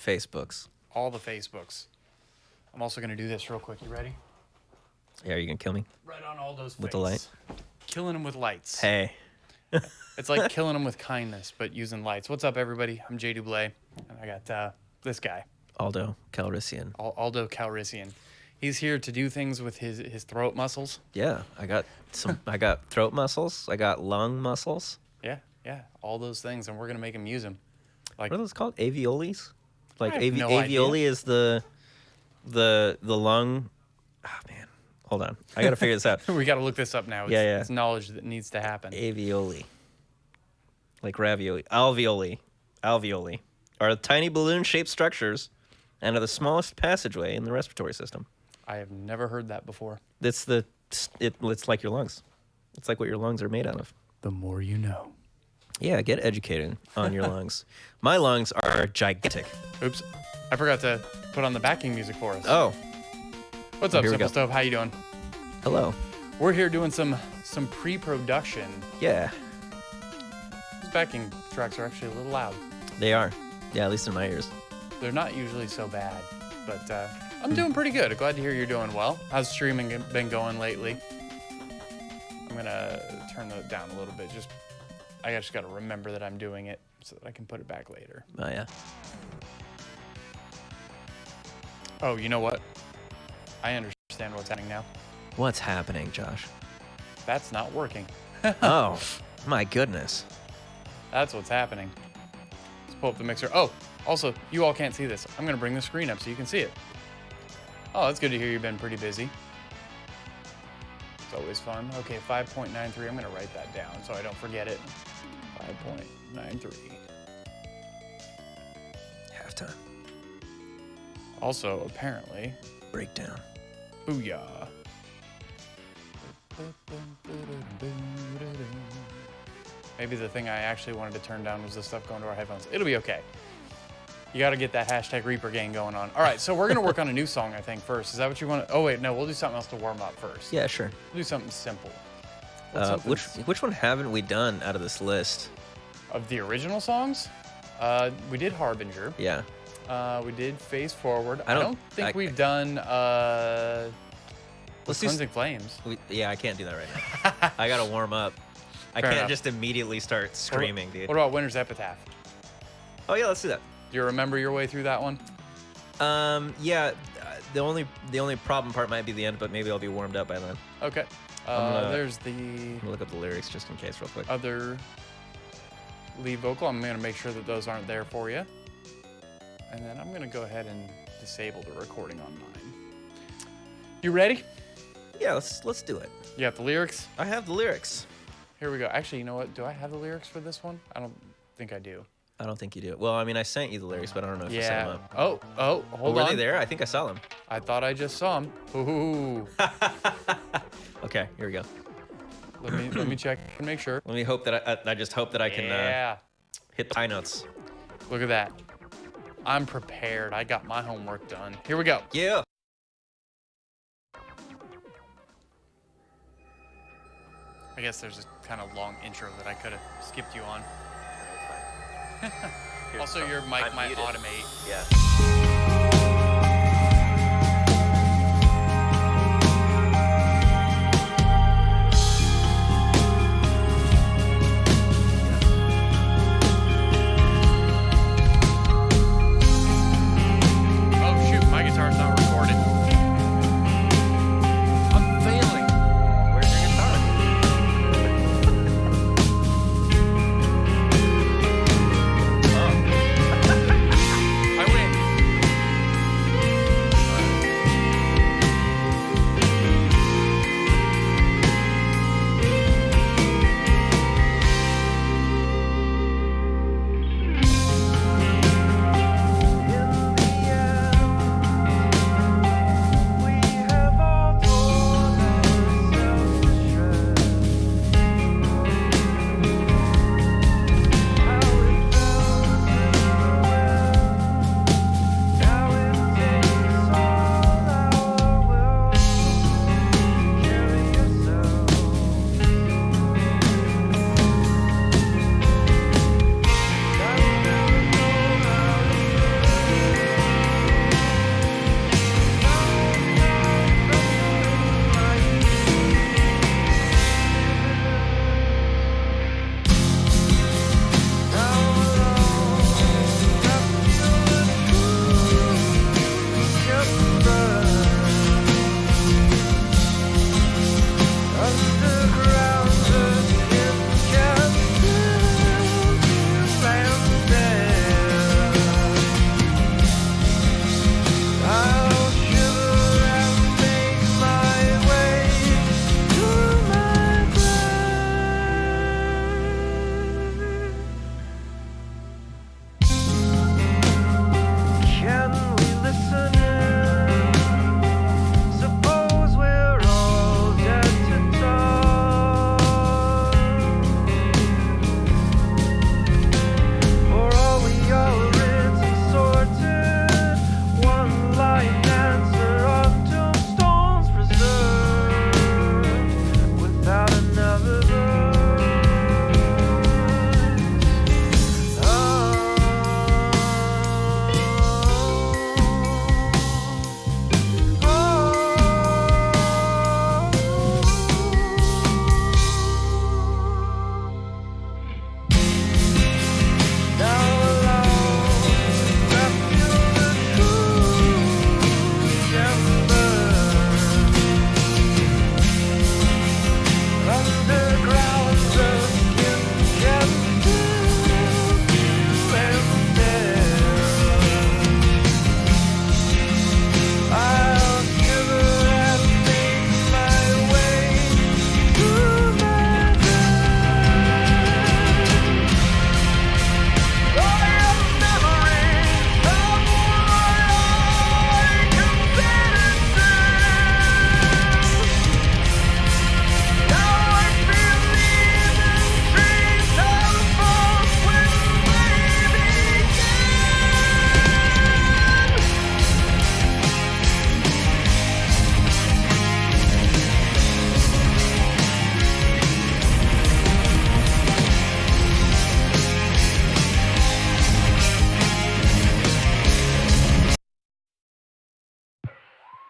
Facebooks. All the Facebooks. I'm also going to do this real quick. You ready? Yeah, are you going to kill me? Right on all those with the light? Killing them with lights. Hey. It's like killing them with kindness, but using lights. What's up, everybody? I'm J. Dublé, and I got this guy. AldoCalrissian. AldoCalrissian. He's here to do things with his throat muscles. Yeah, I got throat muscles. I got lung muscles. Yeah, all those things, and we're gonna make him use them. Like, what are those called? Alveoles? Like I have no alveoli idea. is the lung. Oh man, hold on. I gotta figure this out. we got to look this up now. Yeah. It's knowledge that needs to happen. Alveoli. Like ravioli. Alveoli are tiny balloon-shaped structures and are the smallest passageway in the respiratory system. I have never heard that before. It's like your lungs. It's like what your lungs are made out of. The more you know. Yeah, get educated on your lungs. My lungs are gigantic. Oops, I forgot to put on the backing music for us. Oh. What's up, Here we Simple go. Stove? How you doing? Hello. We're here doing some pre-production. Yeah, These backing tracks are actually a little loud. they are. Yeah, at least in my ears. They're not usually so bad, but I'm doing pretty good. Glad to hear you're doing well. How's streaming been going lately? I'm gonna turn that down a little bit. I just gotta remember that I'm doing it so that I can put it back later. Oh, yeah. Oh, you know what? I understand what's happening now. What's happening, Josh? That's not working. Oh, my goodness. That's what's happening. Let's pull up the mixer. Oh, also, you all can't see this. I'm gonna bring the screen up so you can see it. Oh, that's good to hear you've been pretty busy. It's always fun. Okay, 5.93. I'm gonna write that down so I don't forget it. 5.93. Halftime. Also, apparently, Breakdown. booyah. Maybe the thing I actually wanted to turn down was the stuff going to our headphones. It'll be okay. You got to get that hashtag Reaper gang going on. All right, so we're going to work on a new song, I think, first. Is that what you want to... Oh, wait, no, we'll do something else to warm up first. Yeah, sure. We'll do something simple. Which one haven't we done out of this list? Of the original songs? We did Harbinger. Yeah. We did Face Forward. I don't think we've done... Let's do Cleansing Flames. Yeah, I can't do that right now. I gotta warm up. I Fair can't enough. just immediately start screaming, dude. What about Winter's Epitaph? Oh yeah, let's do that. Do you remember your way through that one? Yeah. The only problem part might be the end, but maybe I'll be warmed up by then. Okay. There's the I'm gonna look up the lyrics just in case, real quick. other lead vocal. I'm going to make sure that those aren't there for you. And then I'm going to go ahead and disable the recording on mine. You ready? Yeah, let's do it. You got the lyrics? I have the lyrics. Here we go. Actually, you know what? Do I have the lyrics for this one? I don't think I do. I don't think you do. Well, I mean, I sent you the lyrics, but I don't know if you sent them Yeah. up. Oh, hold Were on. they there? I think I saw them. I thought I just saw them. Ooh. Okay, here we go. Let me check and make sure. Let me hope that I just hope that I can Yeah. hit the high notes. Look at that. I'm prepared. I got my homework done. Here we go. Yeah. I guess there's a kind of long intro that I could have skipped you on. Also, your mic I'm might muted. automate. Yeah. Oh shoot, my guitar's not recorded. I'm failing. Where's your guitar? I win.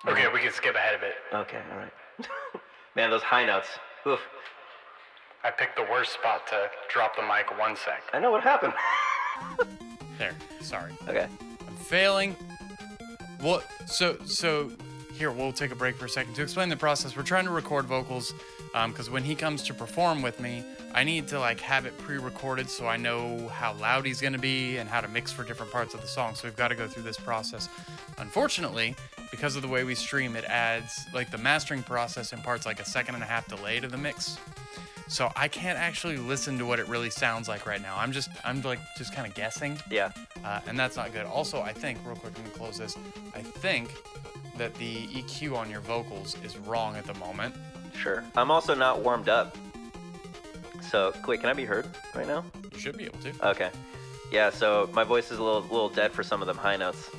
Okay, we can skip ahead of it. Okay, all right. Man, those high notes. Oof. I picked the worst spot to drop the mic 1 sec. I know what happened. There, sorry. Okay. I'm failing. Well, so here, we'll take a break for a second. To explain the process, we're trying to record vocals because when he comes to perform with me, I need to like have it pre-recorded so I know how loud he's going to be and how to mix for different parts of the song. So we've got to go through this process. Unfortunately, because of the way we stream, it adds like the mastering process imparts like a 1.5 second delay to the mix. So I can't actually listen to what it really sounds like right now. I'm just kind of guessing. Yeah. And that's not good. Also, I think, real quick, let me close this. I think that the EQ on your vocals is wrong at the moment. Sure. I'm also not warmed up. So, wait, can I be heard right now? You should be able to. Okay. Yeah, so my voice is a little dead for some of them high notes.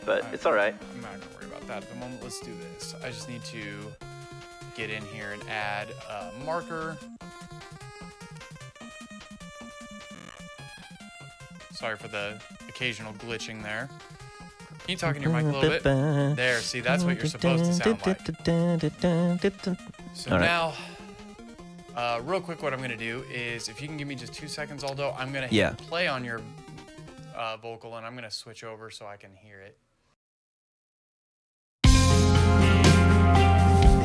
But it's all right. I'm not going to worry about that at the moment. Let's do this. I just need to get in here and add a marker. Sorry for the occasional glitching there. Can you talk in your mic a little bit? There, see, that's what you're supposed to sound like. So now, real quick, what I'm going to do is, if you can give me just 2 seconds, Aldo, I'm going to hit play on your vocal, and I'm going to switch over so I can hear it.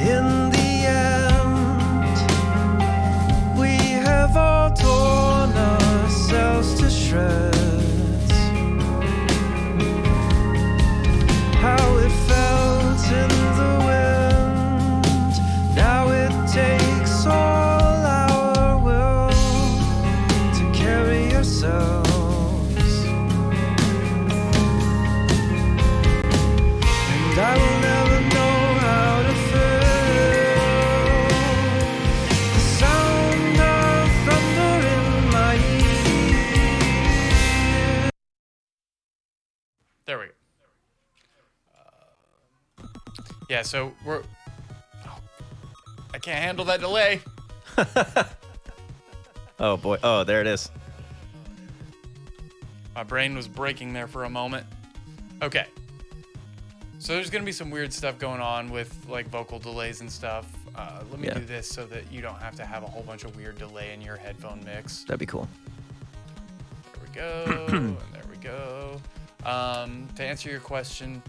In the end, we have all torn ourselves to shreds. How it felt in the wind, now it takes all our will to carry ourselves. And I will never know how to There we go. Yeah, so I can't handle that delay. Oh, boy. Oh, there it is. My brain was breaking there for a moment. Okay. So there's going to be some weird stuff going on with like vocal delays and stuff. Let me do this so that you don't have to have a whole bunch of weird delay in your headphone mix. That'd be cool. There we go. And there we go. To answer your question,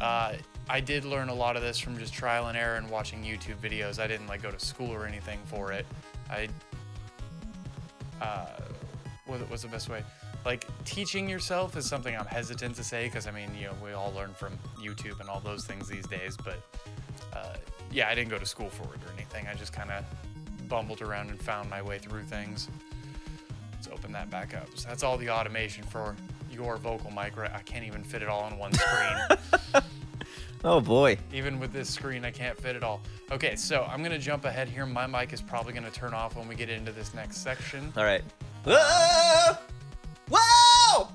I did learn a lot of this from just trial and error and watching YouTube videos. I didn't like go to school or anything for it. What was the best way? Like, teaching yourself is something I'm hesitant to say because, I mean, you know, we all learn from YouTube and all those things these days. But, yeah, I didn't go to school for it or anything. I just kind of bumbled around and found my way through things. Let's open that back up. So that's all the automation for your vocal mic. I can't even fit it all on one screen. Oh, boy. Even with this screen, I can't fit it all. Okay, so I'm going to jump ahead here. My mic is probably going to turn off when we get into this next section. All right. Whoa! Whoa!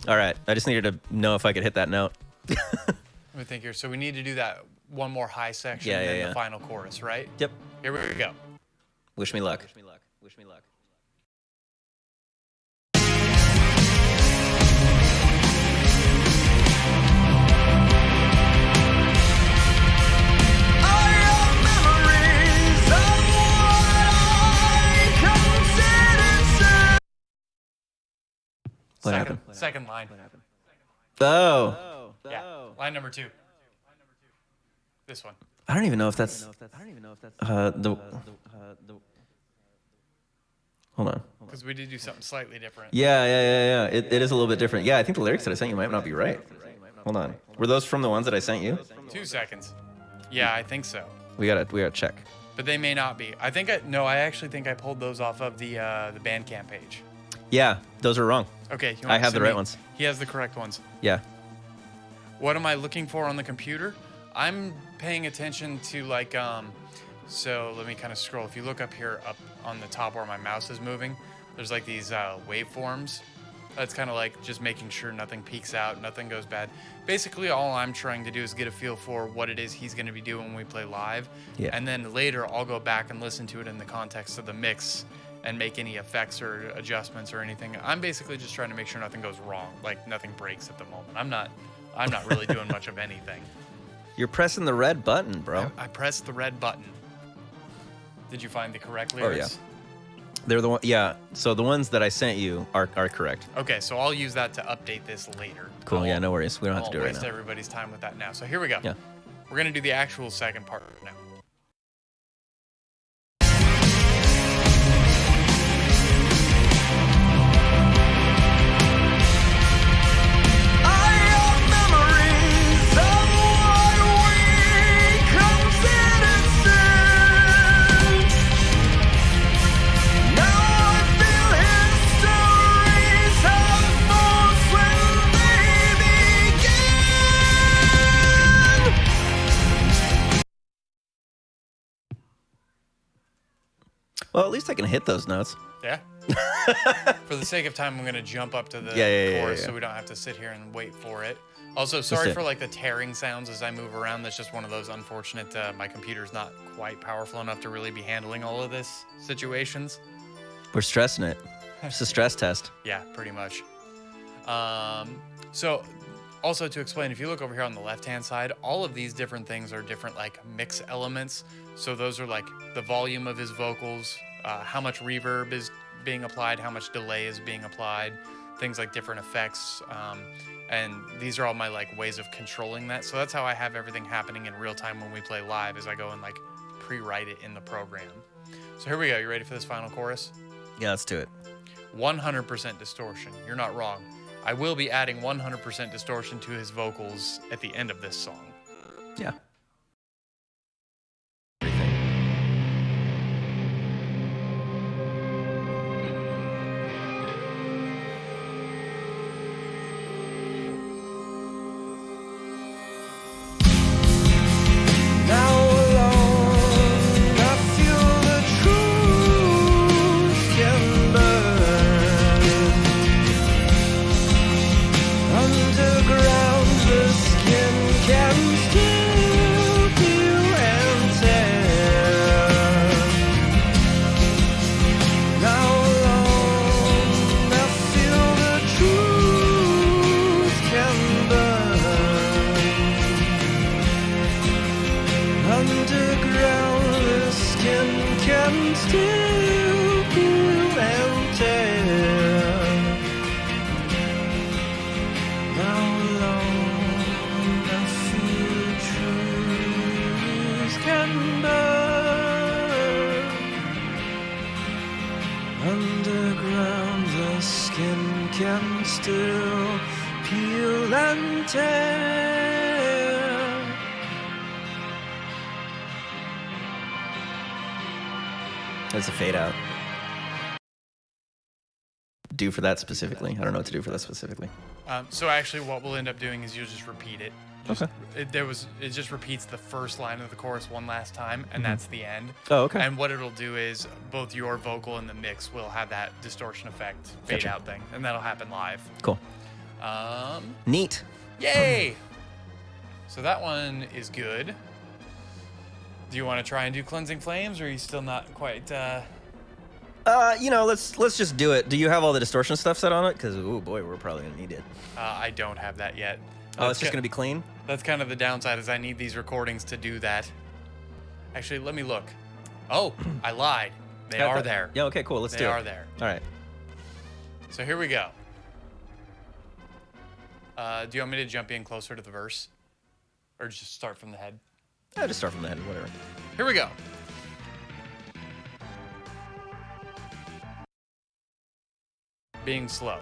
All right. I just needed to know if I could hit that note. Let me think here. So we need to do that one more high section and then the final chorus, right? Yep. Here we go. Wish me luck. Wish me luck. Wish me luck. What happened? Second line. What happened? Oh. Yeah. Line number 2. This one. I don't even know if that's. The. Hold on. Because we did do something slightly different. Yeah. It is a little bit different. Yeah, I think the lyrics that I sent you might not be right. Hold on. Were those from the ones that I sent you? 2 seconds. Yeah, I think so. We gotta check. But they may not be. I actually think I pulled those off of the Bandcamp page. Yeah, those are wrong. Okay. I have the right ones. He has the correct ones. Yeah. What am I looking for on the computer? I'm paying attention to like, so let me kind of scroll. If you look up here, up on the top where my mouse is moving, there's like these waveforms. That's kind of like just making sure nothing peaks out, nothing goes bad. Basically, all I'm trying to do is get a feel for what it is he's going to be doing when we play live. Yeah. And then later, I'll go back and listen to it in the context of the mix and make any effects or adjustments or anything. I'm basically just trying to make sure nothing goes wrong, like nothing breaks at the moment. I'm I'm not really doing much of anything. You're pressing the red button, bro. I pressed the red button. Did you find the correct Oh, lyrics? yeah. They're the one. Yeah. So the ones that I sent you are correct. Okay, so I'll use that to update this later. Cool. Yeah. No worries. We don't have to do it right waste now. everybody's time with that now. So here we go. Yeah. We're gonna do the actual second part now. Well, at least I can hit those notes. Yeah. For the sake of time, I'm gonna jump up to the chorus so we don't have to sit here and wait for it. Also, sorry for like the tearing sounds as I move around. That's just one of those unfortunate. My computer's not quite powerful enough to really be handling all of this situations. We're stressing it. It's a stress test. Yeah, pretty much. So, also to explain, if you look over here on the left-hand side, all of these different things are different like mix elements. So those are like the volume of his vocals, how much reverb is being applied, how much delay is being applied, things like different effects. And these are all my like ways of controlling that. So that's how I have everything happening in real time when we play live, is I go and like pre-write it in the program. So here we go. You ready for this final chorus? Yeah, let's do it. 100% distortion. You're not wrong. I will be adding 100% distortion to his vocals at the end of this song. Yeah. Underground, the skin can still peel and tear. That's a fade out. Do for that specifically. I don't know what to do for that specifically. So actually what we'll end up doing is you'll just repeat it. Just, Okay. It just repeats the first line of the chorus one last time, and that's the end. Oh, okay. And what it'll do is both your vocal and the mix will have that distortion effect fade Gotcha. out thing, and that'll happen live. Cool. Neat. Yay! So that one is good. Do you want to try and do Cleansing Flames, or are you still not quite? Let's just do it. Do you have all the distortion stuff set on it? Because oh boy, we're probably gonna need it. I don't have that yet. Oh, it's just gonna be clean. That's kind of the downside, is I need these recordings to do that. Actually, let me look. Oh, I lied. They are there. Yeah. Okay. Cool. Let's do it. They are there. All right. So here we go. Do you want me to jump in closer to the verse, or just start from the head? Yeah, just start from the head. Whatever. Here we go. Being slow.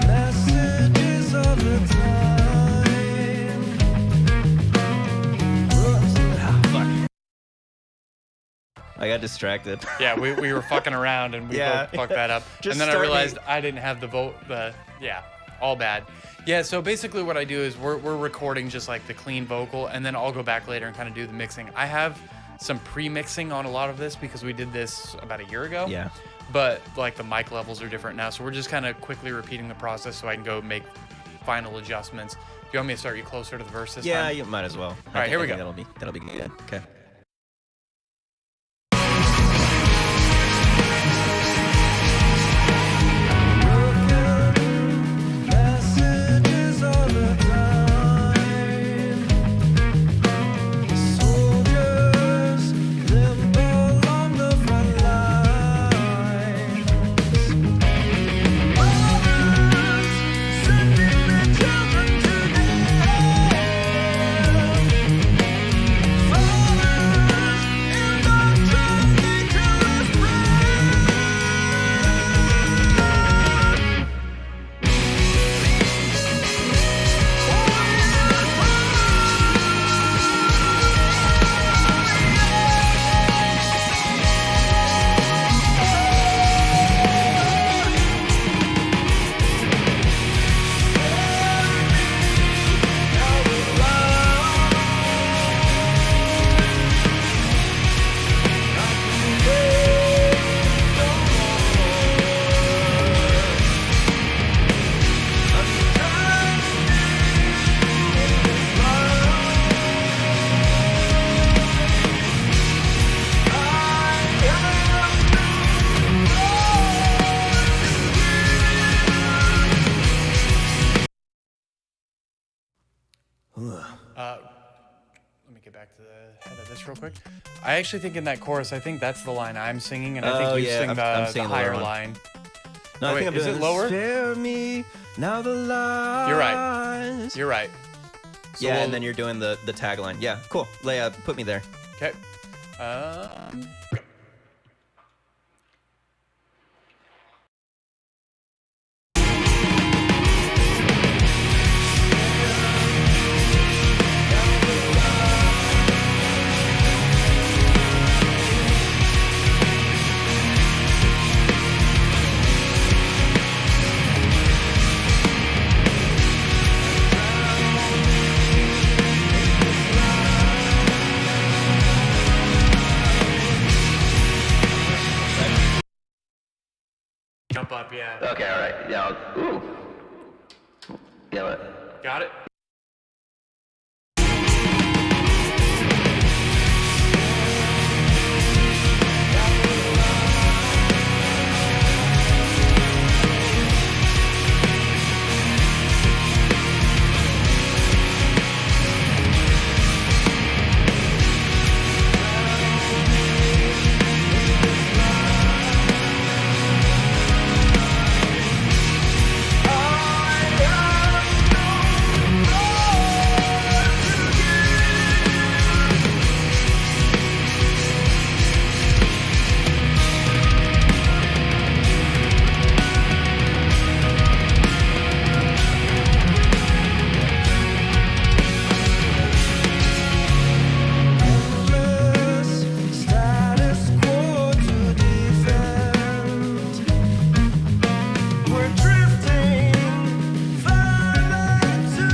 Messages of the time. Fuck. I got distracted. Yeah, we were fucking around and we Yeah. both fucked that up. Just And then I start realized me. I didn't have all bad. Yeah, so basically what I do is we're recording just like the clean vocal, and then I'll go back later and kind of do the mixing. I have some pre-mixing on a lot of this because we did this about a year ago. Yeah. but like the mic levels are different now. So we're just kind of quickly repeating the process so I can go make final adjustments. Do you want me to start you closer to the verse this time? Yeah, you might as well. All right, here we go. That'll be good. Okay. Messages all the time. Soldiers limp along the front lines. Mothers sending their children to death. Fathers indoctrinating terrorist breath. Let me get back to the head of this real quick. I actually think in that chorus, I think that's the line I'm singing, and I think Oh, you yeah, sing I'm the singing the lower higher one. line. No, Oh, I wait, think I'm is doing it lower? Spare me now the lies. You're right. You're right. So Yeah, we'll- and then you're doing the tagline. Yeah, cool. Leia, put me there. Okay. Jump up, yeah. Okay, all right. Yeah. Ooh. Yeah. Got it? Status quo to defend. We're drifting further to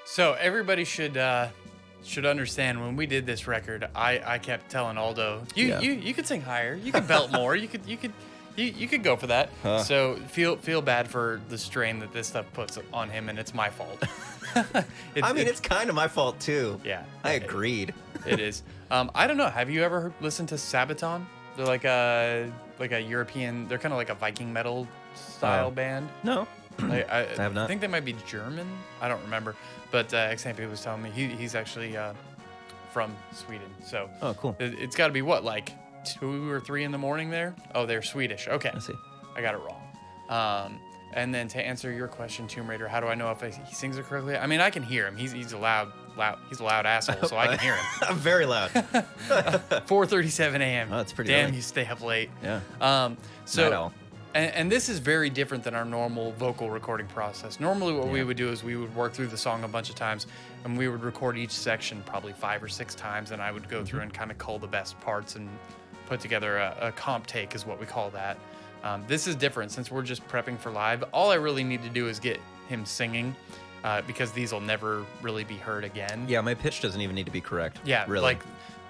So everybody should understand when we did this record, I kept telling Aldo, you Yeah. you could sing higher, you could belt more, you could You could go for that. Huh. So feel bad for the strain that this stuff puts on him, and it's my fault. I mean, it's kind of my fault too. Yeah. I agreed. It is. I don't know. Have you ever listened to Sabaton? They're like a European. They're kind of like a Viking metal style band. No. I have not. I think they might be German. I don't remember. But XMP was telling me he's actually from Sweden. So Oh, cool. it's got to be what, like 2 or 3 in the morning there? Oh, they're Swedish. Okay. I see. I got it wrong. And then to answer your question, Tomb Raider, how do I know if he sings it correctly? I mean, I can hear him. He's a loud asshole, so I can hear him. I'm very loud. 4:37 a.m. Oh, that's pretty Damn, early. you stay up late. Yeah. Um, so, Night owl. and this is very different than our normal vocal recording process. Normally, what we Yeah. would do is we would work through the song a bunch of times, and we would record each section probably 5 or 6 times, and I would go through and kind of cull the best parts and put together a comp take, is what we call that. This is different since we're just prepping for live. All I really need to do is get him singing, because these will never really be heard again. Yeah, my pitch doesn't even need to be correct. Yeah, really. like,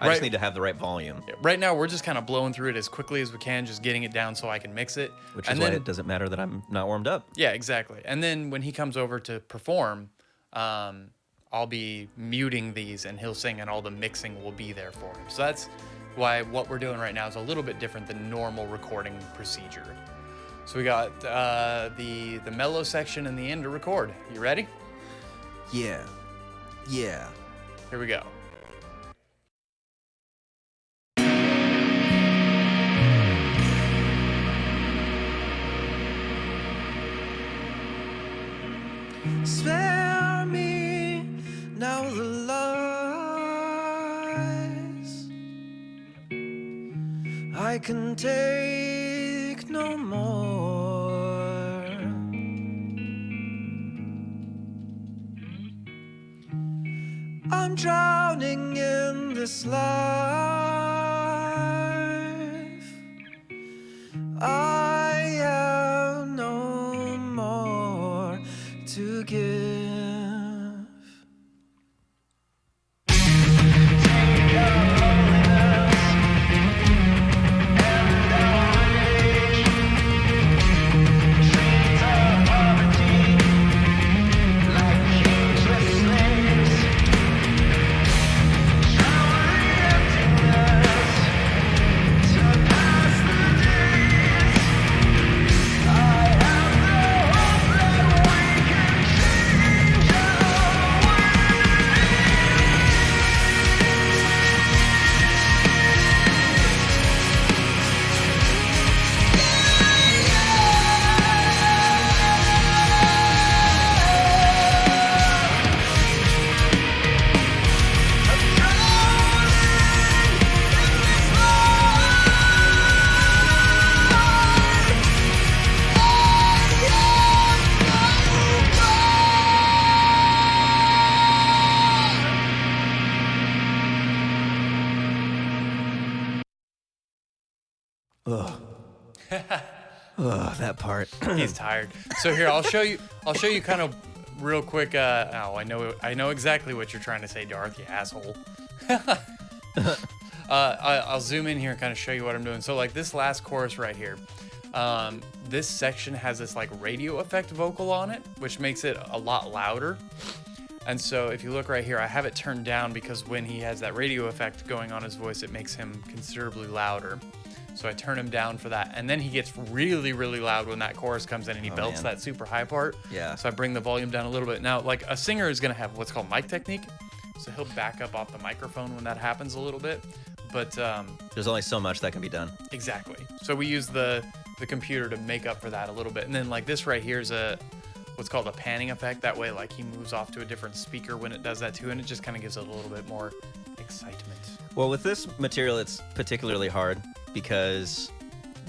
I just right- need to have the right volume, Right now, we're just kind of blowing through it as quickly as we can, just getting it down so I can mix it. which is and why then, it doesn't matter that I'm not warmed up. yeah, exactly. And then when he comes over to perform, I'll be muting these, and he'll sing, and all the mixing will be there for him. So that's why what we're doing right now is a little bit different than normal recording procedure. So we got the mellow section and the end to record. You ready? Yeah. Yeah. Here we go. Spare me now the lies. I can take no more. I'm drowning in this life. I have no more to give. Ugh. Ugh, that part. He's tired. So here, I'll show you kind of real quick. Oh, I know exactly what you're trying to say, Darth, you asshole. I'll zoom in here and kind of show you what I'm doing. So like this last chorus right here, this section has this like radio effect vocal on it, which makes it a lot louder. And so if you look right here, I have it turned down because when he has that radio effect going on his voice, it makes him considerably louder. So I turn him down for that. And then he gets really, really loud when that chorus comes in and he belts man. that super high part. Yeah. So I bring the volume down a little bit. Now, like a singer is going to have what's called mic technique. So he'll back up off the microphone when that happens a little bit. But There's only so much that can be done. exactly. So we use the computer to make up for that a little bit. And then like this right here is what's called a panning effect. That way, like he moves off to a different speaker when it does that too. And it just kind of gives it a little bit more excitement. Well, with this material, it's particularly hard because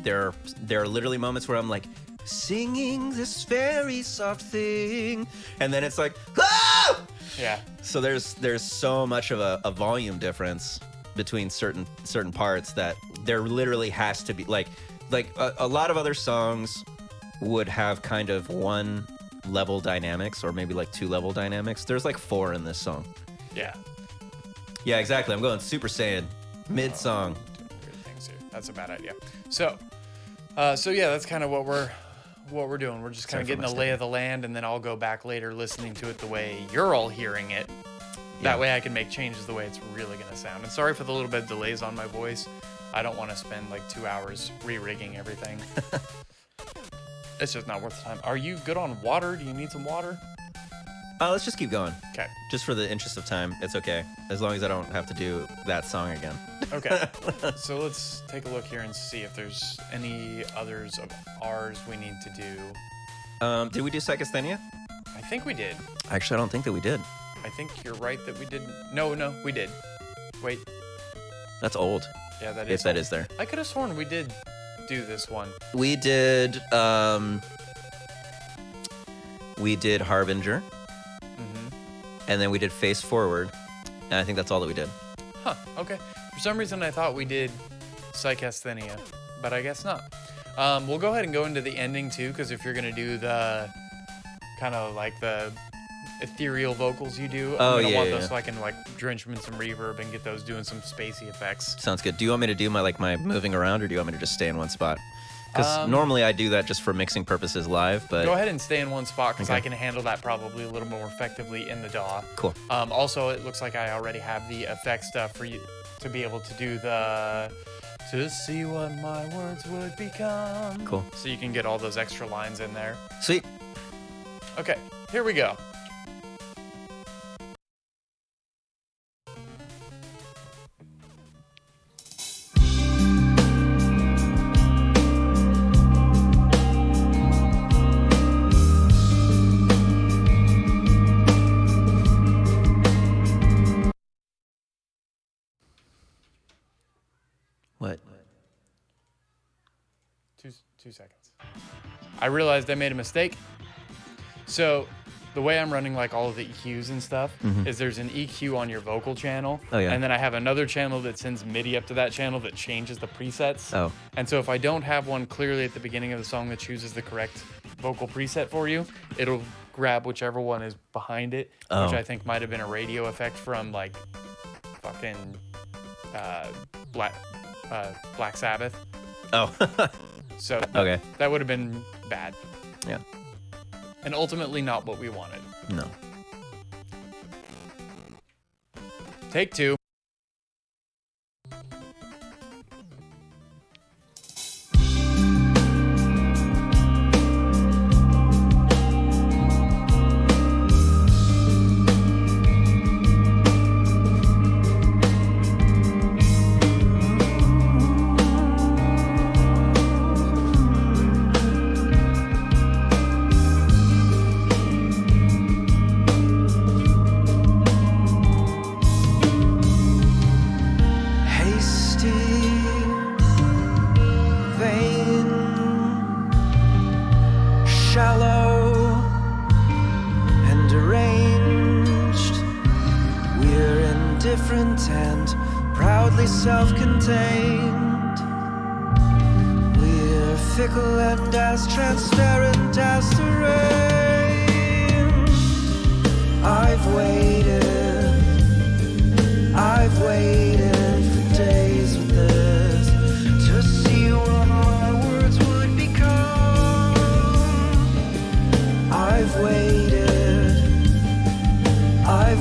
there are literally moments where I'm like singing this very soft thing, and then it's like, ah! Yeah. So there's so much of a volume difference between certain parts that there literally has to be like a lot of other songs would have kind of one level dynamics or maybe like 2 level dynamics. There's like 4 in this song. Yeah. Yeah, exactly. I'm going Super Saiyan mid song. Doing weird things here. That's a bad idea. So So yeah, that's kind of what we're doing. We're just kind Sorry of for getting my the lay of the land, and then I'll go back later listening to it the way you're all hearing it. That way I can make changes the way it's really going to sound. And sorry for the little bit of delays on my voice. I don't want to spend like 2 hours re-rigging everything. It's just not worth the time. Are you good on water? Do you need some water? Let's just keep going. Okay. Just for the interest of time, it's okay. As long as I don't have to do that song again. Okay. So let's take a look here and see if there's any others of ours we need to do. Did we do Psychasthenia? I think we did. Actually, I don't think that we did. I think you're right that we did. No, we did. Wait. That's old. Yeah, that is. If that is there. I could have sworn we did do this one. We did Harbinger. And then we did Face Forward. And I think that's all that we did. Huh, okay. For some reason, I thought we did Psychasthenia, but I guess not. We'll go ahead and go into the ending, too, because if you're going to do the kind of like the ethereal vocals you do, I'm going to want those so I can like drench them in some reverb and get those doing some spacey effects. Sounds good. Do you want me to do my moving around, or do you want me to just stay in one spot? Because normally I do that just for mixing purposes live, but... Go ahead and stay in one spot, because I can handle that probably a little more effectively in the DAW. Cool. Also, it looks like I already have the effect stuff for you to be able to do the... To see what my words would become. Cool. So you can get all those extra lines in there. Sweet. Okay, here we go. What? 2 seconds. I realized I made a mistake. So the way I'm running like all of the EQs and stuff is there's an EQ on your vocal channel. Oh, yeah. And then I have another channel that sends MIDI up to that channel that changes the presets. Oh. And so if I don't have one clearly at the beginning of the song that chooses the correct vocal preset for you, it'll grab whichever one is behind it, which I think might have been a radio effect from like fucking Black Sabbath. Oh. So Okay. that would have been bad. Yeah. And ultimately not what we wanted. No. Take 2. Self-contained, we're fickle and as transparent as the rain. I've waited for days with this to see what my words would become. I've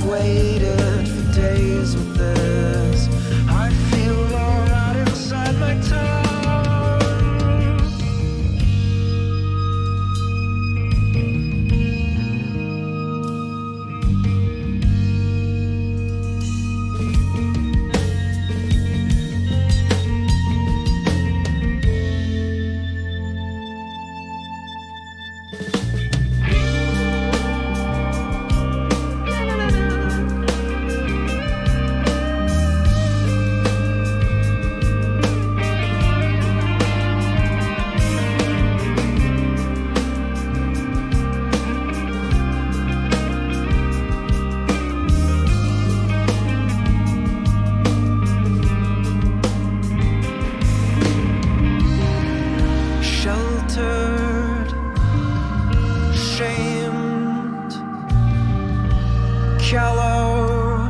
waited for days with this. I feel alright inside my tongue. Shamed, callow,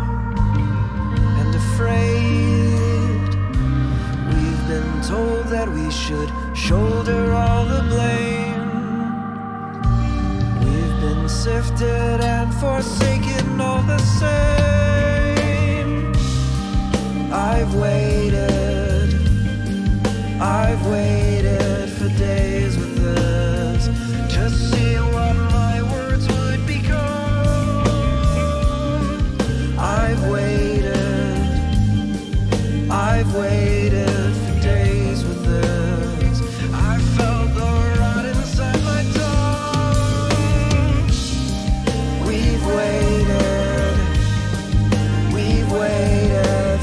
and afraid. We've been told that we should shoulder all the blame. We've been sifted and forsaken all the same. I've waited for days with this to see what my words would become. I've waited for days with this. I felt the rot inside my tongue. We've waited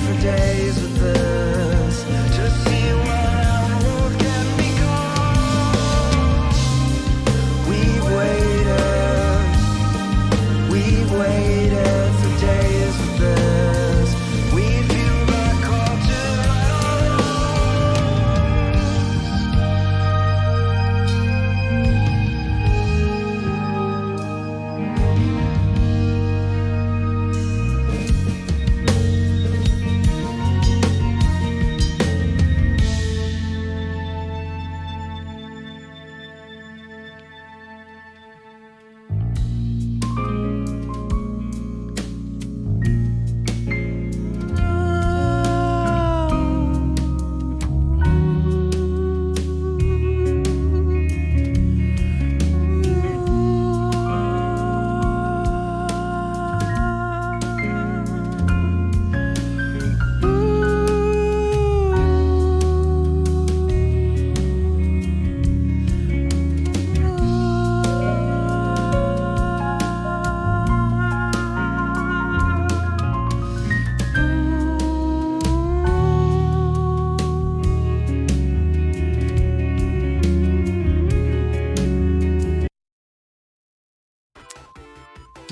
for days with this to see what our world can become. We've waited for days with this. We feel the call to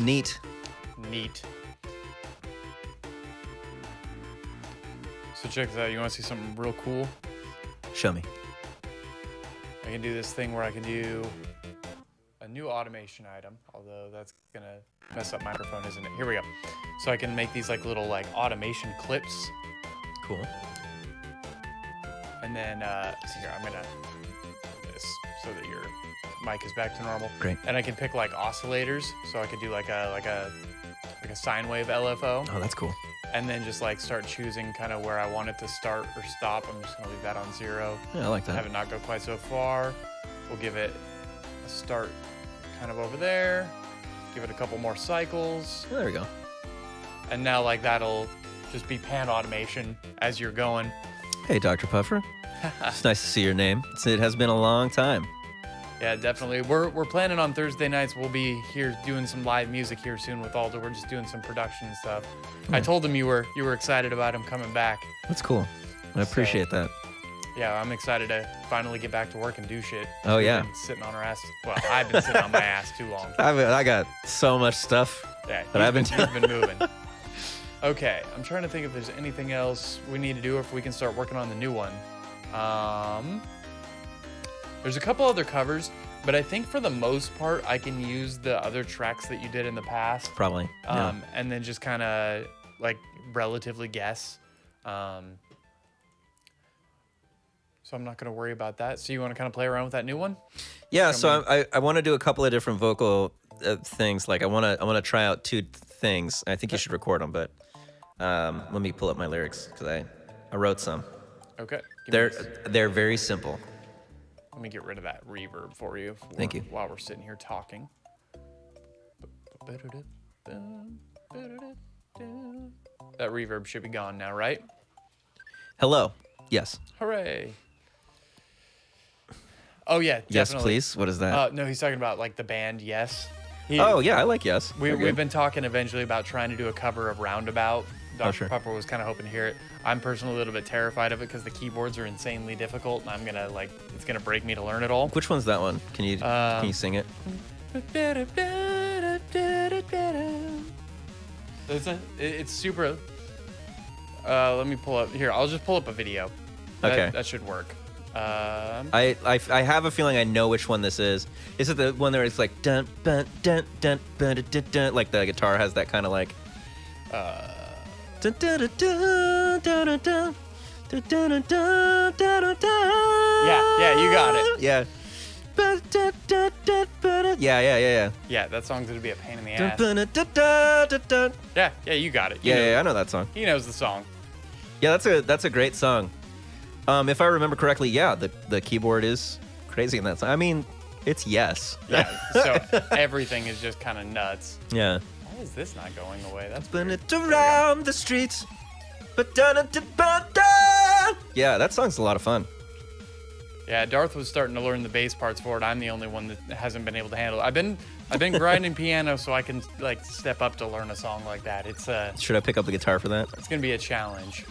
Neat. Neat. So check this out. You want to see something real cool? Show me. I can do this thing where I can do a new automation item, although that's gonna mess up my microphone, isn't it? Here we go. So I can make these like little like automation clips, Cool. and then so here I'm gonna do this so that your mic is back to normal. Great. And I can pick like oscillators, so I could do like a sine wave LFO, Oh, that's cool. and then just like start choosing kind of where I want it to start or stop. I'm just gonna leave that on 0. Yeah, I like Have that. it not go quite so far. We'll give it a start kind of over there. Give it a couple more cycles. Oh, there we go. And now like that'll just be pan automation as you're going. Hey, Dr. Puffer. It's nice to see your name. It has been a long time. Yeah, definitely. We're planning on Thursday nights. We'll be here doing some live music here soon with Aldo. We're just doing some production and stuff. I told him you were excited about him coming back. That's cool. I appreciate that. Yeah, I'm excited to finally get back to work and do shit. Oh, We've yeah. been sitting on our ass. Well, I've been sitting on my ass too long. I got so much stuff. Yeah, But I've been you've been moving. Okay, I'm trying to think if there's anything else we need to do or if we can start working on the new one. There's a couple other covers, but I think for the most part, I can use the other tracks that you did in the past. Probably. Yeah. And then just kind of like relatively guess. So I'm not going to worry about that. So you want to kind of play around with that new one? Yeah, Show so me. I want to do a couple of different vocal things. Like I want to try out 2 things. I think you should record them, but let me pull up my lyrics because I wrote some. Okay. Give me this. They're very simple. Let me get rid of that reverb for you. Thank you. While we're sitting here talking. That reverb should be gone now, right? Hello. Yes. Hooray. Oh, yeah, definitely. Yes, please. What is that? No, he's talking about like the band Yes. Oh yeah, I like Yes. We've been talking eventually about trying to do a cover of Roundabout. Dr. sure. Pupper was kind of hoping to hear it. I'm personally a little bit terrified of it because the keyboards are insanely difficult, and I'm gonna like it's gonna break me to learn it all. Which one's that one? Can you sing it? It's super. Let me pull up here. I'll just pull up a video. Okay. That should work. I have a feeling I know which one this is. Is it the one where it's like dun dun dun dun dun dun dun, like the guitar has that kind of like dun dun dun dun dun dun Yeah, you got it. Yeah. Yeah. Yeah, that song's gonna be a pain in the ass. Yeah, Yeah, you got it. You know- yeah, I know that song. He knows the song. Yeah, that's a great song. If I remember correctly, yeah, the keyboard is crazy in that song. I mean, it's yes. Yeah, so everything is just kind of nuts. Yeah. Why is this not going away? That's Spin weird. it around the streets. Yeah, that song's a lot of fun. Yeah, Darth was starting to learn the bass parts for it. I'm the only one that hasn't been able to handle it. I've been grinding piano so I can like step up to learn a song like that. It's Should I pick up the guitar for that? it's gonna be a challenge.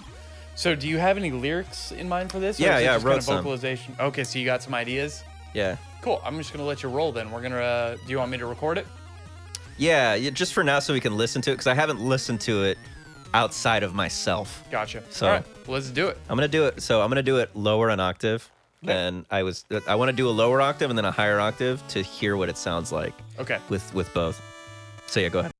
So, do you have any lyrics in mind for this? Yeah, is it yeah, I just wrote kind of some. vocalization. Okay, so you got some ideas. Yeah. Cool. I'm just gonna let you roll then. We're gonna. Do you want me to record it? Yeah, just for now so we can listen to it because I haven't listened to it outside of myself. Gotcha. So- All right, let's do it. I'm gonna do it. So I'm gonna do it lower an octave. And I want to do a lower octave and then a higher octave to hear what it sounds like Okay. with both. So yeah, go ahead.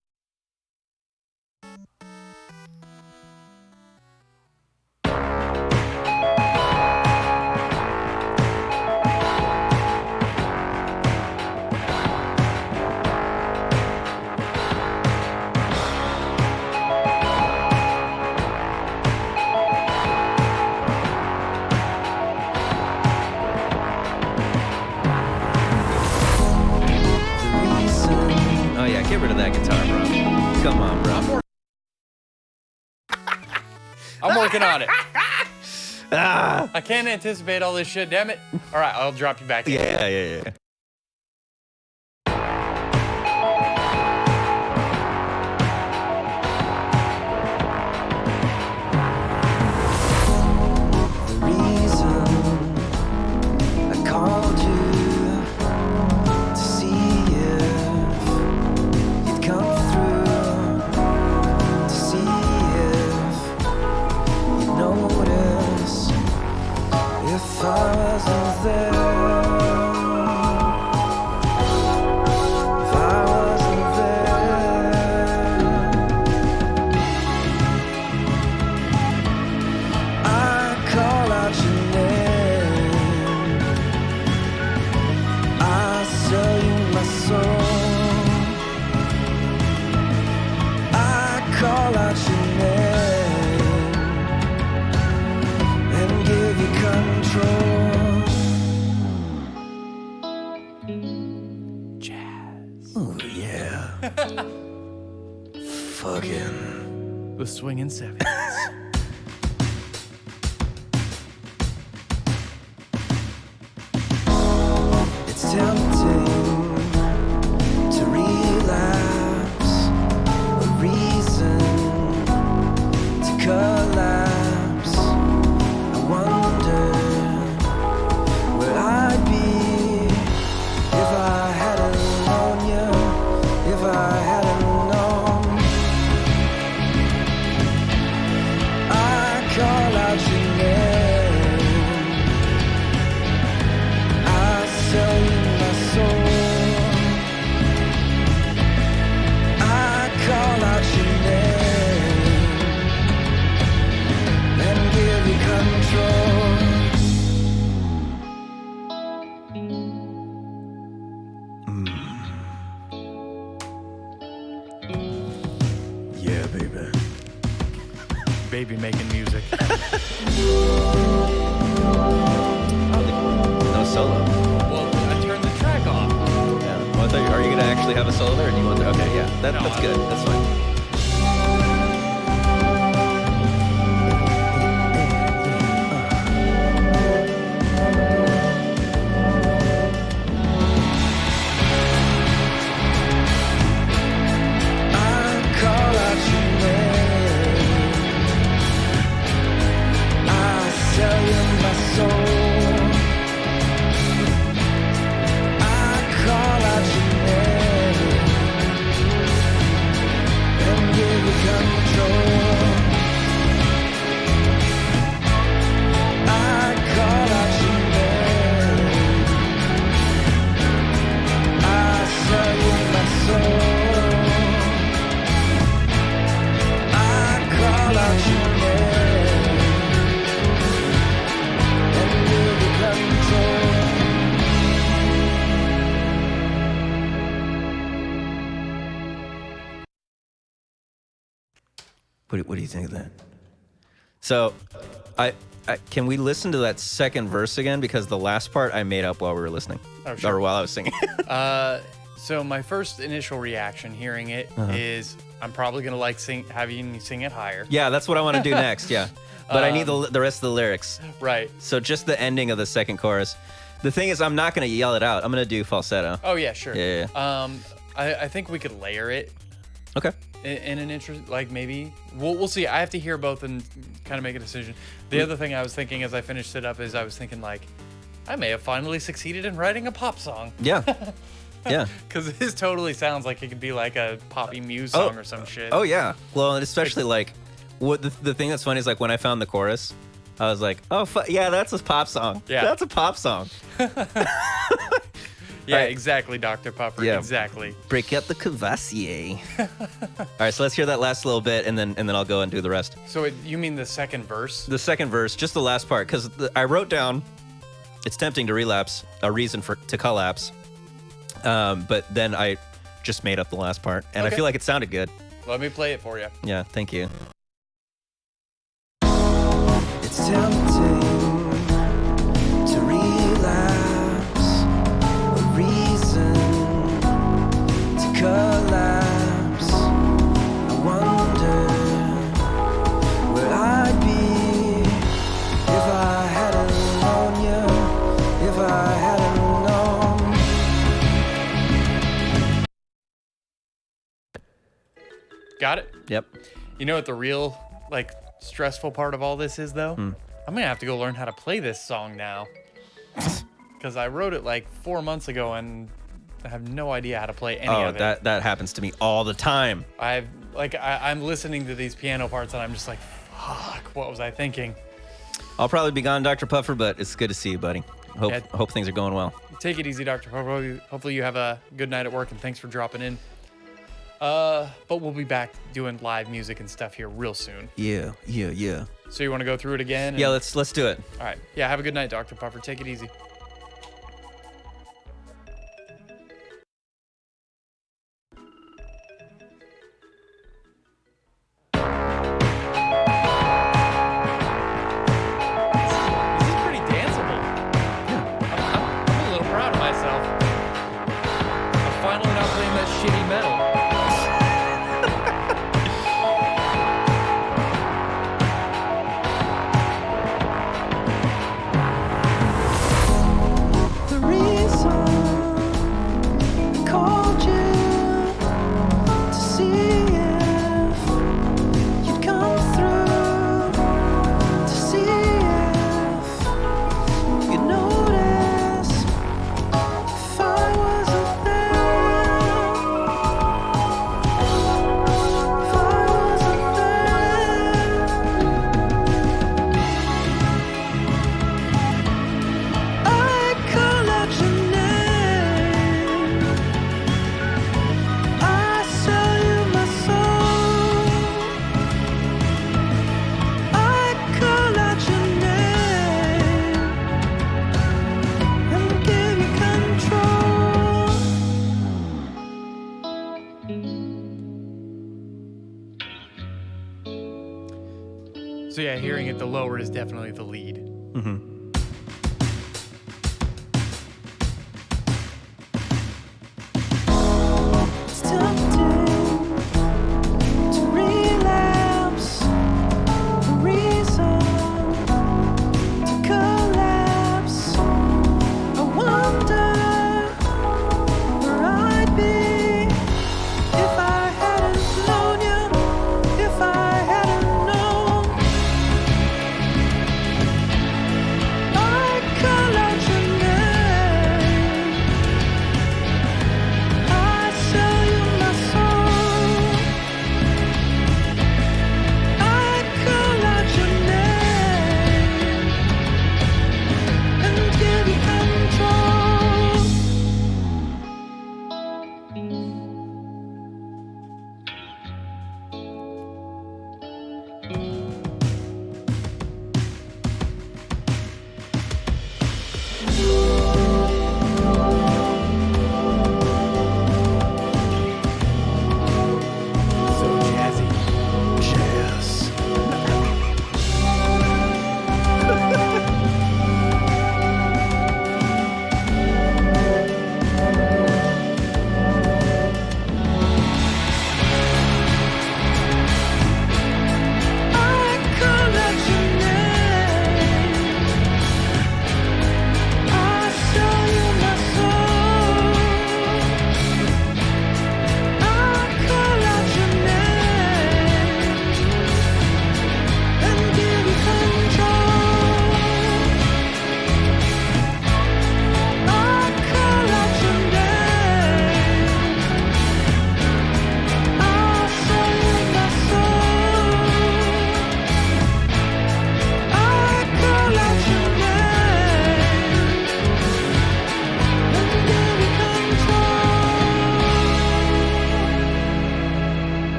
Oh yeah, get rid of that guitar, bro. Come on, bro. I'm working on it. Ah! I can't anticipate all this shit. Damn it. All right, I'll drop you back in. Yeah. The reason I called you to see if you'd come through, to see if you'd notice if I wasn't there. If I wasn't there, I call out your name. I sell you my soul. I call out your name and give you control. Jazz. Oh yeah. Fucking. The swinging 70s. It's tempting to relapse, a reason to collapse. I wonder where I'd be if I hadn't known you, if I hadn't known. I call out your name. I sell you my soul. I call out your name and give you control. Yeah, baby. Baby making music. No solo. Well, I turned the track off. Yeah. Well, I thought are you gonna actually have a solo there, or do you want to? Okay, yeah, No, that's good. That's fine. I call out your name. I sell you my soul. I call out your name and give you control. I call out your name. I sell you my soul. I call out your name What do you think of that? So, I can we listen to that second verse again, because the last part I made up while we were listening, Oh, sure. or while I was singing. So my first initial reaction hearing it is I'm probably gonna like having you sing it higher. Yeah, that's what I want to do next. Yeah, but I need the rest of the lyrics. Right. So just the ending of the second chorus. The thing is, I'm not gonna yell it out. I'm gonna do falsetto. Oh yeah, sure. Yeah. I think we could layer it Okay. in an interest, like maybe we'll see. I have to hear both and kind of make a decision. The other thing I was thinking as I finished it up is I was thinking like, I may have finally succeeded in writing a pop song. Yeah. Yeah. Because this totally sounds like it could be like a poppy Muse song or some shit. Oh yeah. Well, and especially like, what the thing that's funny is like when I found the chorus, I was like, oh yeah, that's a pop song. Yeah. That's a pop song. Yeah, Right. exactly, Dr. Puffer. Yeah. Exactly. Break up the Cavassier. All right, so let's hear that last little bit, and then I'll go and do the rest. So you mean the second verse? The second verse, just the last part, because I wrote down, it's tempting to relapse, a reason to collapse, but then I just made up the last part, and Okay. I feel like it sounded good. Let me play it for you. Yeah, thank you. It's tempting to relapse, a reason to collapse. I wonder where I'd be if I hadn't known you, if I hadn't known. Got it? Yep. You know what the real, like, stressful part of all this is, though? I'm gonna have to go learn how to play this song now. Because I wrote it like 4 months ago and I have no idea how to play any Oh, of it. that happens to me all the time. I'm listening to these piano parts and I'm just like, fuck, what was I thinking? I'll probably be gone, Dr. Puffer, but it's good to see you, buddy. Yeah. Hope things are going well. Take it easy, Dr. Popo. Hopefully you have a good night at work and thanks for dropping in. But we'll be back doing live music and stuff here real soon. Yeah. So you want to go through it again? Yeah, let's do it. All right. Yeah, have a good night, Dr. Puffer. Take it easy. This is pretty danceable. I'm a little proud of myself. I'm finally not playing that shitty metal. The reason I called you to see if you'd come through, to see if you'd notice if I wasn't there, if I wasn't there. I call out your name. I sell you my soul. I call out your name and give you control. So yeah, hearing it, the lower is definitely the lead. It's tempting to relapse, a reason to collapse. I wonder where I'd be if I hadn't known you, if I hadn't known.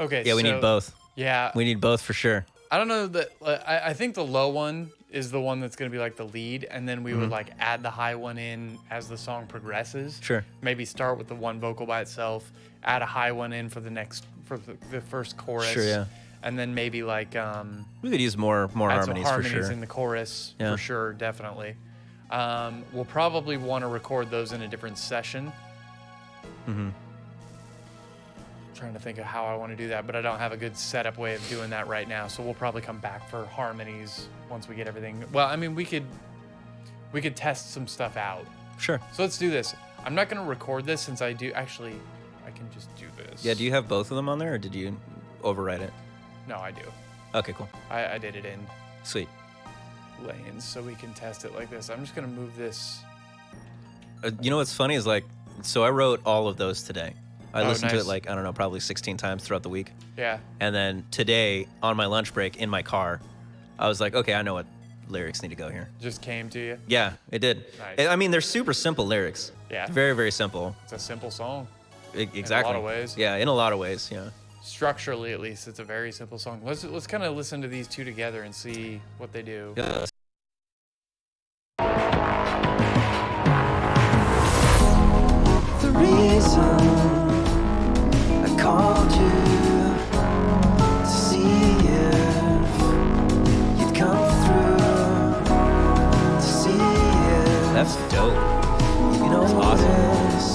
Okay. Yeah, we need both. Yeah. We need both for sure. I don't know that. I think the low one is the one that's going to be like the lead, and then we would like add the high one in as the song progresses. Sure. Maybe start with the one vocal by itself, add a high one in for the first chorus. Sure, yeah. And then maybe like We could use more add harmonies some for harmonies sure. in the chorus Yeah. for sure, definitely. We'll probably want to record those in a different session. Trying to think of how I want to do that, but I don't have a good setup way of doing that right now. So we'll probably come back for harmonies once we get everything. Well, I mean, we could test some stuff out. Sure. So let's do this. I'm not going to record this since I can just do this. Yeah, do you have both of them on there, or did you overwrite it? No, I do. Okay, cool. I did it in Sweet. lanes so we can test it like this. I'm just going to move this. You know what's funny is like, so I wrote all of those today. I Oh, listened to nice. it like, I don't know, probably 16 times throughout the week. Yeah. And then today, on my lunch break in my car, I was like, okay, I know what lyrics need to go here. Just came to you. Yeah, it did. Nice. I mean, they're super simple lyrics. Yeah. Very, very simple. It's a simple song. Exactly. of ways. Yeah, in a lot of ways, yeah. Structurally, at least, it's a very simple song. Let's kind of listen to these two together and see what they do. Yeah. The reason I called you to see if you'd come through, to see if That's dope. you know That's awesome. this.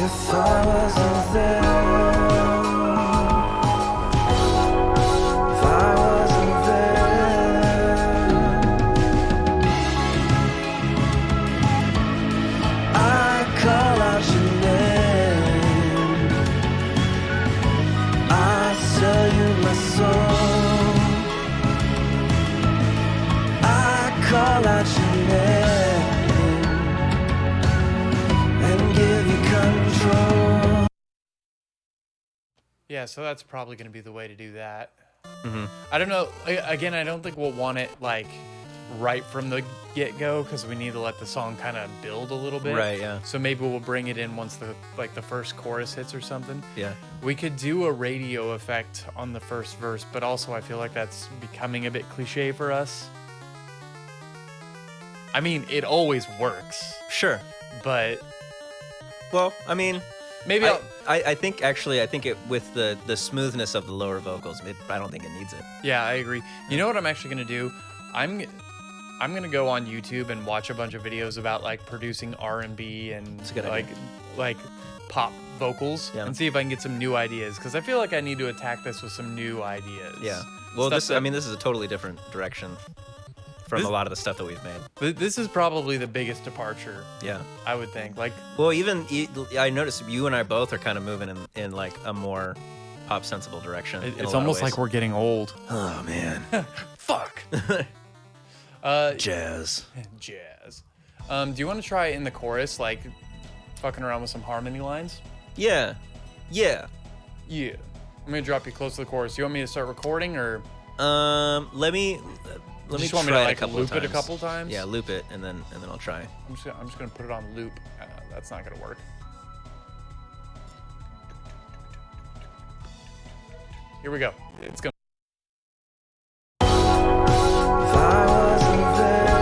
If I wasn't there, if I wasn't there, I call out your name. I sell you my soul. I call out your name and give you control. Yeah, so that's probably going to be the way to do that. Mm-hmm. I don't know. Again, I don't think we'll want it like right from the get-go because we need to let the song kind of build a little bit. Right, yeah. So maybe we'll bring it in once the first chorus hits or something. Yeah. We could do a radio effect on the first verse, but also I feel like that's becoming a bit cliche for us. I mean, it always works, Sure. but Well, I mean, maybe I think actually, I think it with the smoothness of the lower vocals, I don't think it needs it. Yeah, I agree. You know what I'm actually gonna do? I'm gonna go on YouTube and watch a bunch of videos about like producing R&B and That's a good idea. like pop vocals Yeah. and see if I can get some new ideas because I feel like I need to attack this with some new ideas. Yeah. Well, Stuff that- this is a totally different direction from This- a lot of the stuff that we've made. This is probably the biggest departure, Yeah. I would think. Like, Well, I noticed you and I both are kind of moving in like a more pop sensible direction. in a it's lot of almost ways. like we're getting old. Oh man. Fuck. Jazz. Jazz. Do you want to try in the chorus, like, fucking around with some harmony lines? Yeah. Yeah. Yeah. I'm gonna drop you close to the chorus. You want me to start recording or? Let me Just try want me to it like a couple loop of it a times. couple times? Yeah, loop it and then I'll try. I'm just gonna put it on loop. That's not gonna work. Here we go. It's gonna. If I wasn't there,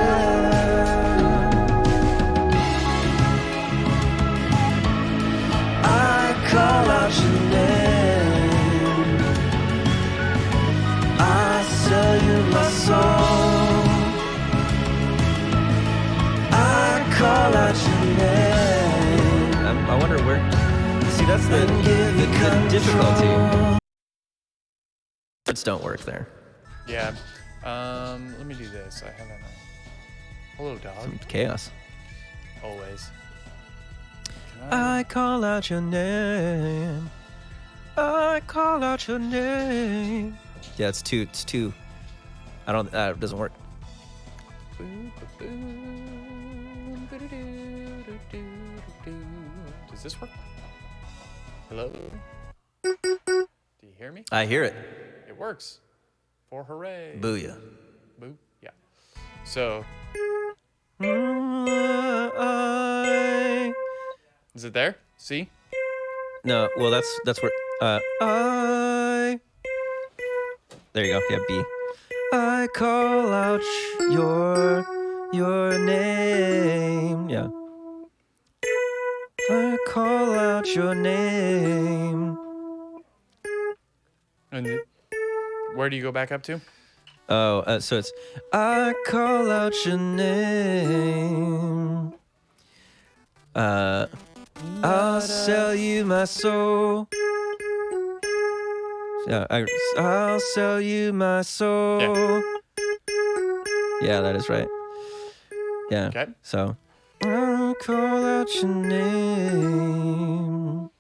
I call out your name. I sell you my soul. I call out your name. I wonder where. See, that's the And give you the difficulty. control. Words don't work there. Yeah. Let me do this. I have a. Hello, dog. Chaos. Always. Can I? I call out your name. I call out your name. Yeah, it's too. I don't. It doesn't work. Does this work? Hello? Do you hear me? I hear it. It works. For hooray. Booyah. Boo. Yeah. So, is it there? See? No, well that's where. I. There you go. Yeah, B. I call out your name. Yeah. I call out your name. And where do you go back up to? Oh, so it's I call out your name. I'll sell you my soul. Yeah, I'll sell you my soul. Yeah, that is right. Yeah. Okay. So I'll call out your name.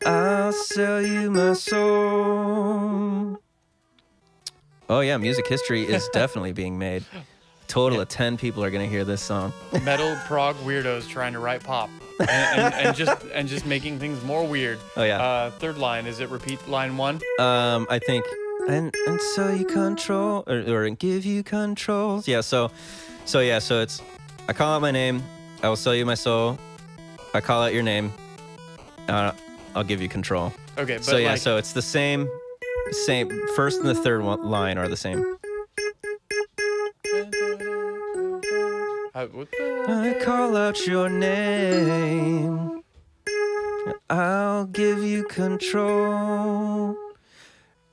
I'll sell you my soul. Oh yeah, music history is definitely being made. Total of 10 people are gonna hear this song. Metal prog weirdos trying to write pop, and just making things more weird. Oh yeah. Third line, is it repeat line 1? I think and so you control or give you controls. Yeah. So it's I call out my name. I will sell you my soul. I call out your name. I'll give you control. Okay. But So yeah. like, So it's the same. First and the third line are the same. I call out your name. I'll give you control.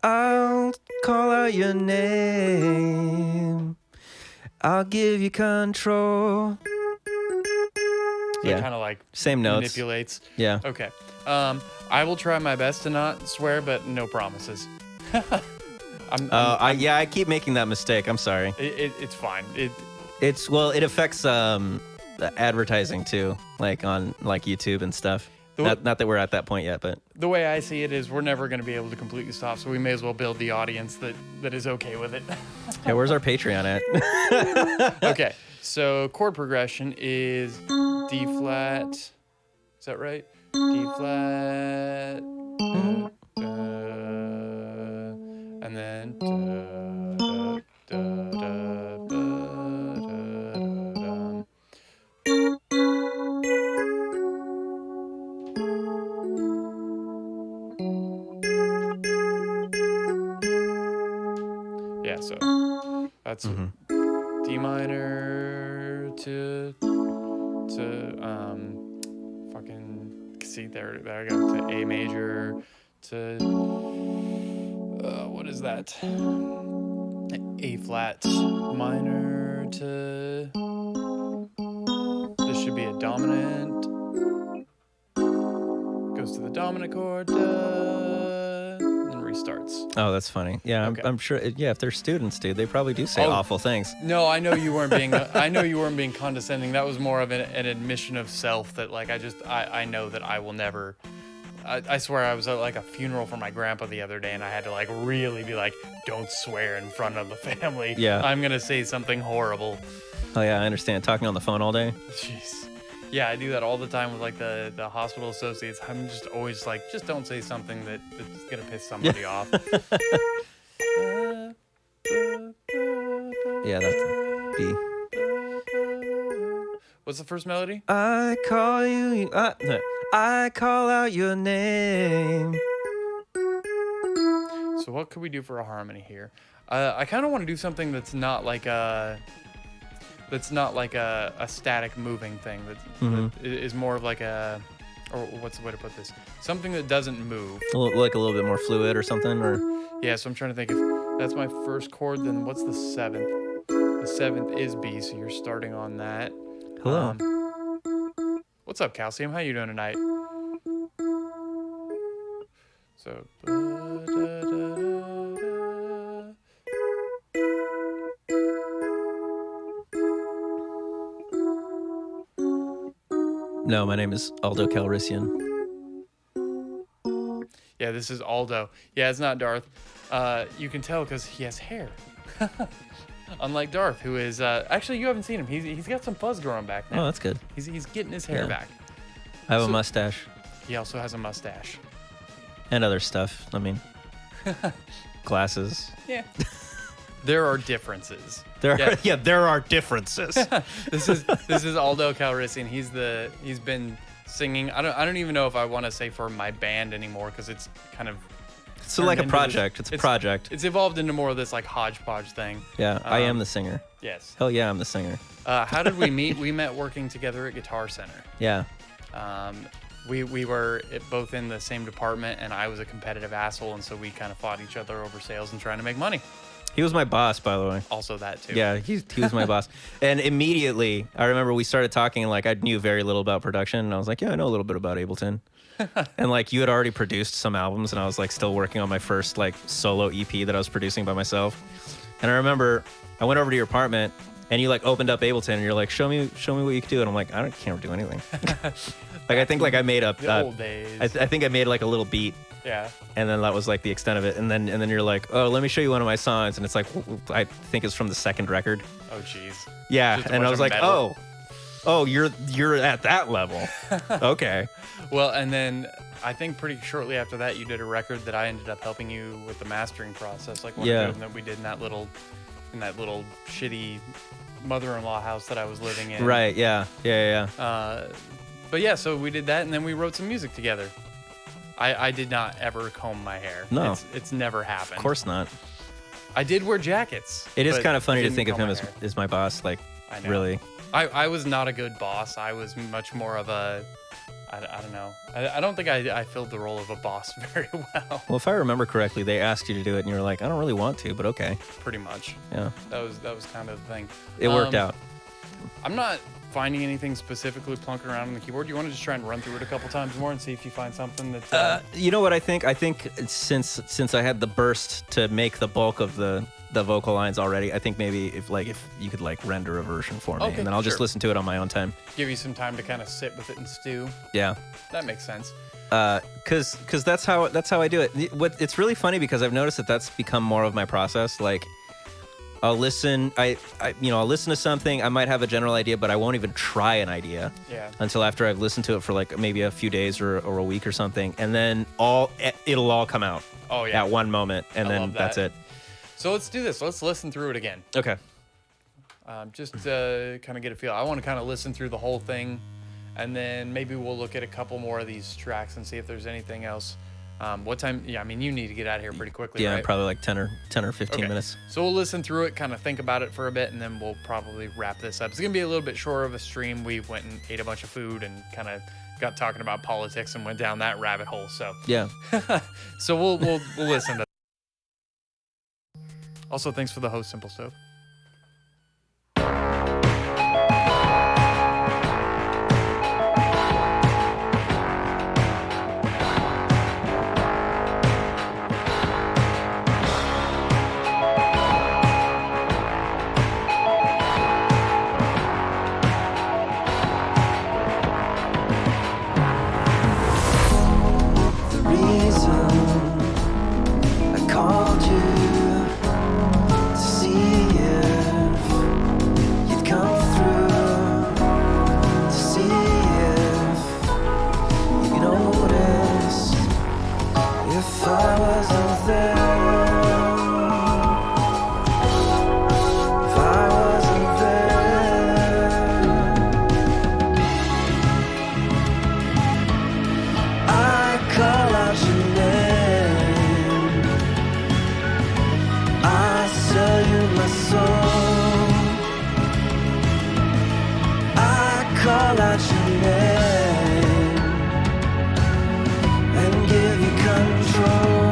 I'll call out your name. I'll give you control. it kind of like Same notes. manipulates. Yeah. Okay. I will try my best to not swear, but no promises. I keep making that mistake. I'm sorry. It's fine. It affects the advertising too, like on like YouTube and stuff. Not that we're at that point yet, but The way I see it is we're never going to be able to completely stop, so we may as well build the audience that is okay with it. yeah, where's our Patreon at? Okay, so chord progression is D flat. Is that right? D flat. And then. Yeah, so that's D minor to fucking see there I go to A major to what is that? A flat minor to this should be a dominant. Goes to the dominant chord, and restarts. Oh, that's funny. Yeah, Okay. I'm sure. Yeah, if they're students, dude, they probably do say awful things. No, I know you weren't being. I know you weren't being condescending. That was more of an admission of self. That like I know that I will never. I swear I was at like a funeral for my grandpa the other day, and I had to like really be like, don't swear in front of the family. Yeah. I'm gonna say something horrible. Oh yeah, I understand. Talking on the phone all day. Jeez. Yeah, I do that all the time with like the hospital associates. I'm just always like, just don't say something that's gonna piss somebody off. Yeah, that's B. What's the first melody? I call you. I call out your name. So what could we do for a harmony here? I kind of want to do something that's not like a static moving thing. That is more of like a, or what's the way to put this? Something that doesn't move. Like a little bit more fluid or something, or. Yeah, so I'm trying to think if that's my first chord. Then what's the seventh? The seventh is B, so you're starting on that. Hello. What's up, Calcium? How you doing tonight? So. No, my name is AldoCalrissian. Yeah, this is Aldo. Yeah, it's not Darth. You can tell because he has hair. Unlike Darth, who is actually you haven't seen him. He's got some fuzz growing back now. Oh, that's good. He's getting his hair Yeah. back. I have a mustache He also has a mustache. and other stuff. I mean, glasses. Yeah. There are differences. There Yeah. are differences. This is Aldo Calrissian. He's been singing. I don't even know if I want to say for my band anymore because it's kind of So like a project. It's a project. It's evolved into more of this like hodgepodge thing. Yeah, I am the singer. Yes. Hell yeah, I'm the singer. How did we meet? We met working together at Guitar Center. Yeah. We were both in the same department, and I was a competitive asshole, and so we kind of fought each other over sales and trying to make money. He was my boss, by the way. Also that too. Yeah, he was my boss. And immediately, I remember we started talking, and like I knew very little about production, and I was like, yeah, I know a little bit about Ableton. And like you had already produced some albums, and I was like still working on my first like solo EP that I was producing by myself. And I remember I went over to your apartment, and you like opened up Ableton, and you're like, show me what you can do. And I'm like, can't do anything. Like I think like I made up the old days. I think I made like a little beat. Yeah. And then that was like the extent of it. And then you're like, oh, let me show you one of my songs. And it's like, I think it's from the second record. Oh, jeez. Yeah. Just a And I bunch was of like, metal. oh, you're at that level. Okay. Well, and then I think pretty shortly after that, you did a record that I ended up helping you with the mastering process, like one of them that we did in that little shitty mother-in-law house that I was living in. Right. Yeah. But yeah, so we did that, and then we wrote some music together. I did not ever comb my hair. No. It's never happened. Of course not. I did wear jackets. It is but kind of funny to didn't think of comb him my hair. as my boss. Like, I know. really. I was not a good boss. I was much more of a, I don't know. I don't think I filled the role of a boss very well. Well, if I remember correctly, they asked you to do it, and you were like, I don't really want to, but okay. Pretty much. Yeah. That was kind of the thing. It worked out. I'm not finding anything specifically plunking around on the keyboard. You want to just try and run through it a couple times more and see if you find something that. You know what I think? I think since I had the burst to make the bulk of the vocal lines already, I think maybe if you could like render a version for me, Okay, and then I'll just sure. listen to it on my own time. Give you some time to kind of sit with it and stew. Yeah. That makes sense. Cause that's how I do it. It's really funny because I've noticed that that's become more of my process. Like, I'll listen. I'll listen to something. I might have a general idea, but I won't even try an idea until after I've listened to it for like maybe a few days or a week or something, and then it'll all come out. Oh yeah. At one moment, and I then love that. that's it. So let's do this. Let's listen through it again. Okay. Just to kind of get a feel. I want to kind of listen through the whole thing, and then maybe we'll look at a couple more of these tracks and see if there's anything else. What time? Yeah, I mean, you need to get out of here pretty quickly, Yeah, right? probably like 10 or 15 minutes. So we'll listen through it, kind of think about it for a bit, and then we'll probably wrap this up. It's going to be a little bit shorter of a stream. We went and ate a bunch of food and kind of got talking about politics and went down that rabbit hole. So Yeah. so we'll listen to. Also, thanks for the host, Simple Stove. The reason I called you to see if you'd come through, to see if you'd notice if I wasn't there, if I wasn't there. I call out your name, I sell you my soul. I call out your name and give you control.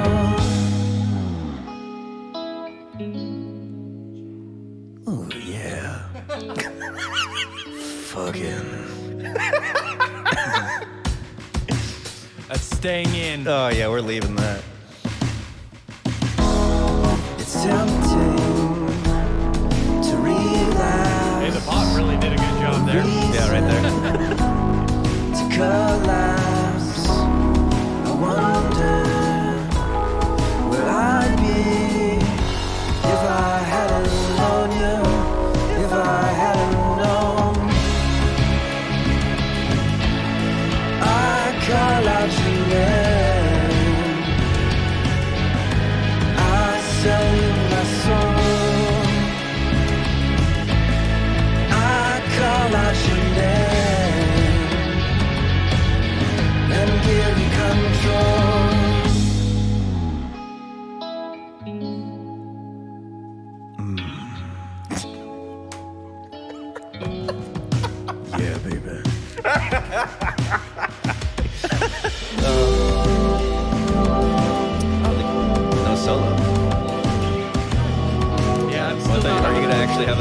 Oh yeah. Fucking. That's staying in. Oh yeah, we're leaving that. It's tempting to relapse. Hey, the pot really did a good job there. Yeah, right there. To collapse. I wonder where I'd be if I hadn't known you, if I hadn't known. I call out your name, I sell you my soul. I call out your name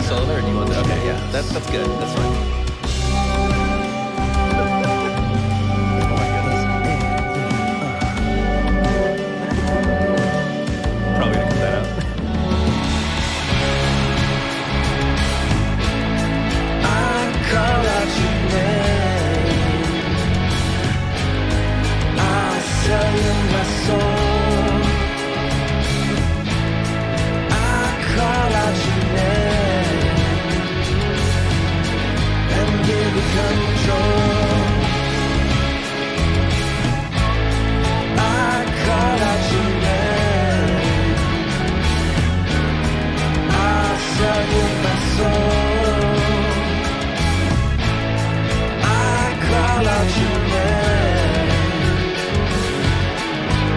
solo there, or do you want that? Okay, yeah, that's good. That's fine. Oh my goodness. Probably gonna cut that out. I call out your name. I sell you my soul. I call out your name and give you control. I call out your name. I sell you my soul. I call out your name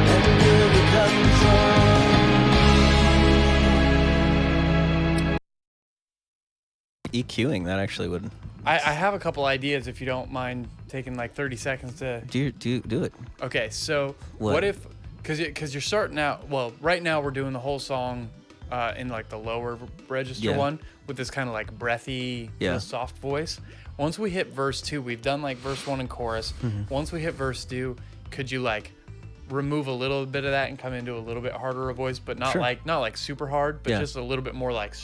and give you control. EQing that actually would I have a couple ideas if you don't mind taking like 30 seconds to. do it. Okay, so What? what if, because you're starting out, well, right now we're doing the whole song in like the lower register Yeah. one with this kind of like breathy, Yeah. soft voice. Once we hit verse 2, we've done like verse 1 and chorus. Mm-hmm. Once we hit verse 2, could you like remove a little bit of that and come into a little bit harder a voice, but not Sure. like super hard, but Yeah. just a little bit more like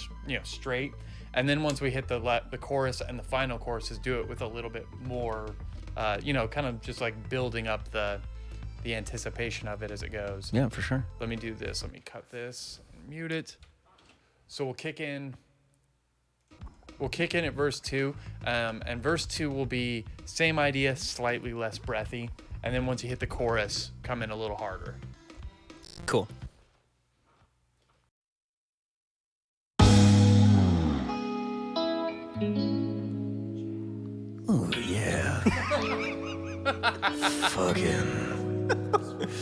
straight. And then once we hit the chorus and the final choruses, do it with a little bit more, kind of just like building up the anticipation of it as it goes. Yeah, for sure. Let me do this. Let me cut this and mute it. So we'll kick in at verse 2, and verse 2 will be same idea, slightly less breathy. And then once you hit the chorus, come in a little harder. Cool. Oh yeah. Fucking.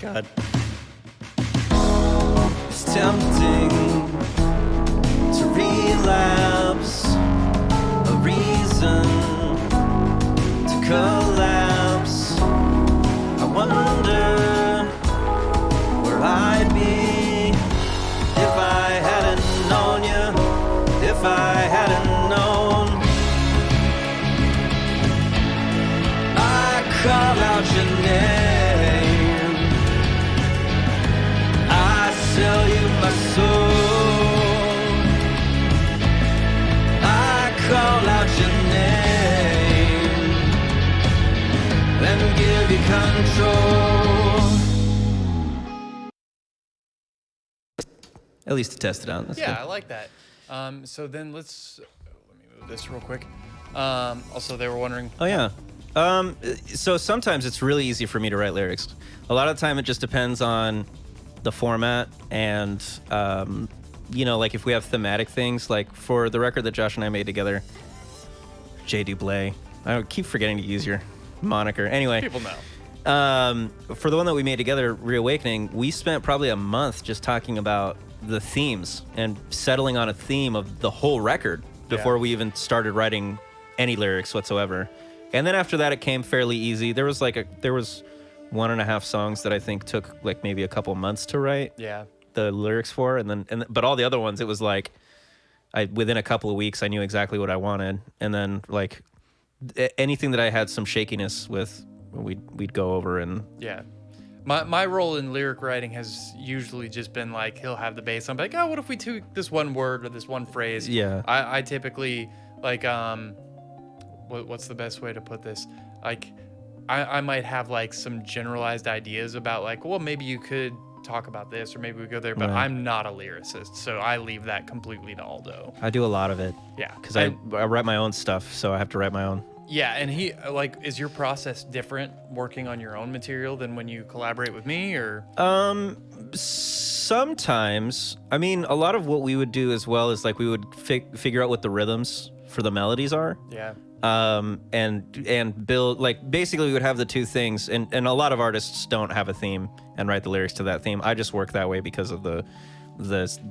God. It's tempting to relapse, a reason to collapse. I wonder where I'd be if I hadn't known you, if I hadn't known. I call out your name, I sell you my soul. I call out your name and give you control. At least to test it out. That's Yeah, good. I like that. So then let me move this real quick. Also, they were wondering. Oh yeah. So sometimes it's really easy for me to write lyrics. A lot of the time it just depends on the format and like if we have thematic things, like for the record that Josh and I made together, J. Dublé. I keep forgetting to use your moniker. Anyway, People know. for the one that we made together, Reawakening, we spent probably a month just talking about the themes and settling on a theme of the whole record before we even started writing any lyrics whatsoever. And then after that, it came fairly easy. There was 1.5 songs that I think took like maybe a couple months to write Yeah. the lyrics for, but all the other ones, it was like within a couple of weeks, I knew exactly what I wanted. And then like anything that I had some shakiness with, we'd go over and Yeah. My role in lyric writing has usually just been like, he'll have the bass. I'm like, oh, what if we took this one word or this one phrase? Yeah. I typically like, what's the best way to put this? Like, I might have like some generalized ideas about like, well, maybe you could talk about this or maybe we go there, but Right. I'm not a lyricist. So I leave that completely to Aldo. I do a lot of it. Yeah. Because I write my own stuff, so I have to write my own. Yeah, and he like, is your process different working on your own material than when you collaborate with me, or? Sometimes, I mean, a lot of what we would do as well is like we would figure out what the rhythms for the melodies are. Yeah. And build, like, basically we would have the two things, and a lot of artists don't have a theme and write the lyrics to that theme. I just work that way because of the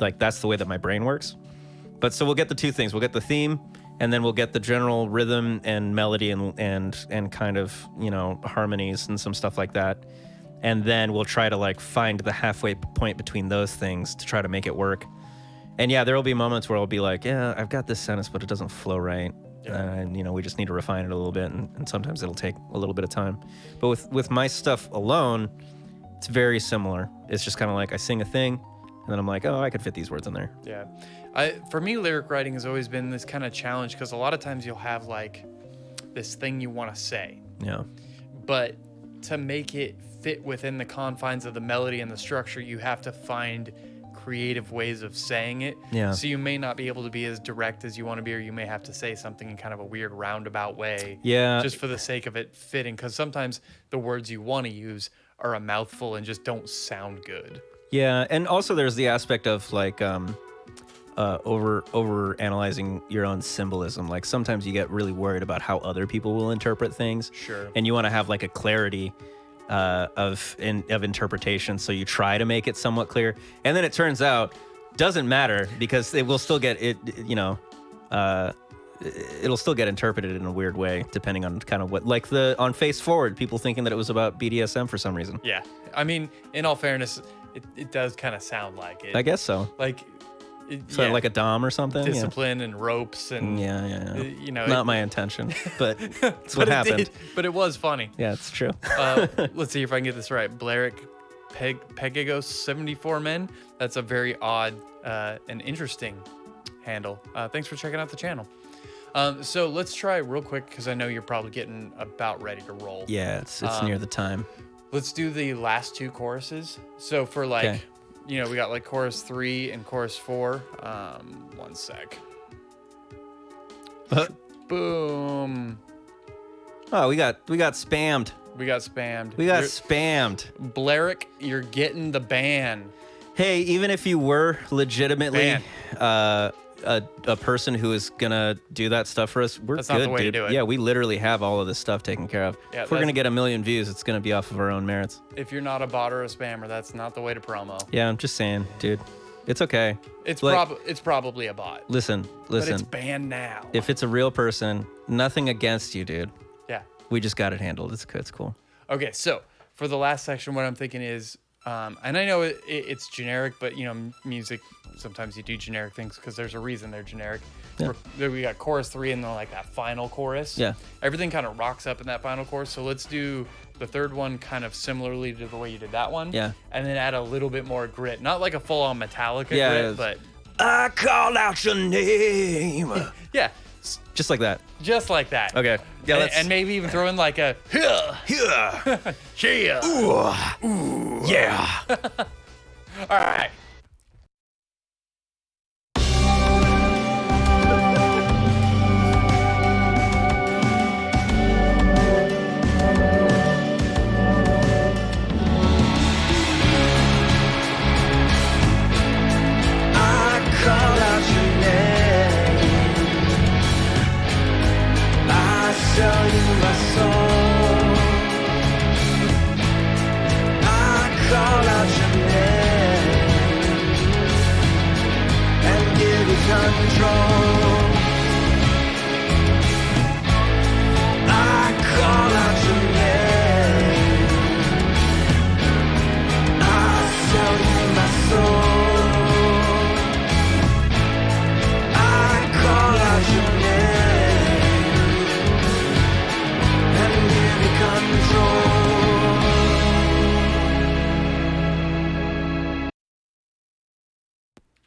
like, that's the way that my brain works. But so we'll get the two things. We'll get the theme, and then we'll get the general rhythm and melody and kind of, harmonies and some stuff like that. and then we'll try to like find the halfway point between those things to try to make it work. And yeah, there will be moments where I'll be like, yeah, I've got this sentence, but it doesn't flow right. And, you know, we just need to refine it a little bit. And sometimes it'll take a little bit of time. But with my stuff alone, it's very similar. It's just kind of like I sing a thing, and then I'm like, oh, I could fit these words in there. Yeah. For me, lyric writing has always been this kind of challenge because a lot of times you'll have like this thing you want to say. Yeah. But to make it fit within the confines of the melody and the structure, you have to find creative ways of saying it. Yeah. So you may not be able to be as direct as you want to be, or you may have to say something in kind of a weird roundabout way. Yeah. Just for the sake of it fitting, because sometimes the words you want to use are a mouthful and just don't sound good. Yeah, and also there's the aspect of like over analyzing your own symbolism. Like sometimes you get really worried about how other people will interpret things. Sure. And you want to have like a clarity of interpretation, so you try to make it somewhat clear, and then it turns out doesn't matter because it will still get it. You know, it'll still get interpreted in a weird way depending on kind of what, like on Face Forward, people thinking that it was about BDSM for some reason. Yeah. I mean, in all fairness, it does kind of sound like it. I guess so. Like, So like a dom or something. Discipline and ropes and Yeah. You know, Not my intention, but it's what happened. But it was funny. Yeah, it's true. Let's see if I can get this right. Blaric Pegagos 74 Men. That's a very odd and interesting handle. Thanks for checking out the channel. So let's try real quick because I know you're probably getting about ready to roll. Yeah, it's near the time. Let's do the last two choruses. So for like, Okay. you know, we got like chorus 3 and chorus 4. One sec. Boom. Oh, we got spammed. We got spammed. We got spammed. Blaric, you're getting the ban. Hey, even if you were legitimately a person who is gonna do that stuff for us, we're That's good, not the way dude. to do it. Yeah, we literally have all of this stuff taken care of. Yeah, if we're gonna get 1 million views, it's gonna be off of our own merits. If you're not a bot or a spammer, that's not the way to promo. Yeah, I'm just saying, dude. It's okay. It's Like, it's probably a bot. Listen. But it's banned now. If it's a real person, nothing against you, dude. Yeah. We just got it handled. It's cool. Okay, so for the last section, what I'm thinking is, and I know it's generic, but you know, music, sometimes you do generic things because there's a reason they're generic. Yeah. We got chorus 3 and then like that final chorus. Yeah. Everything kind of rocks up in that final chorus. So let's do the third one kind of similarly to the way you did that one. Yeah. And then add a little bit more grit. Not like a full-on Metallica Yeah, it grit, is. but I call out your name. yeah, Just like that. just like that. Okay. Yeah, And, let's. and maybe even throw in like a Yeah. yeah. Ooh. Yeah. All right. I call out your name. I sell you my soul. I call out your name and give you control. I call out your name. I sell you my soul. I call out your name and give you control.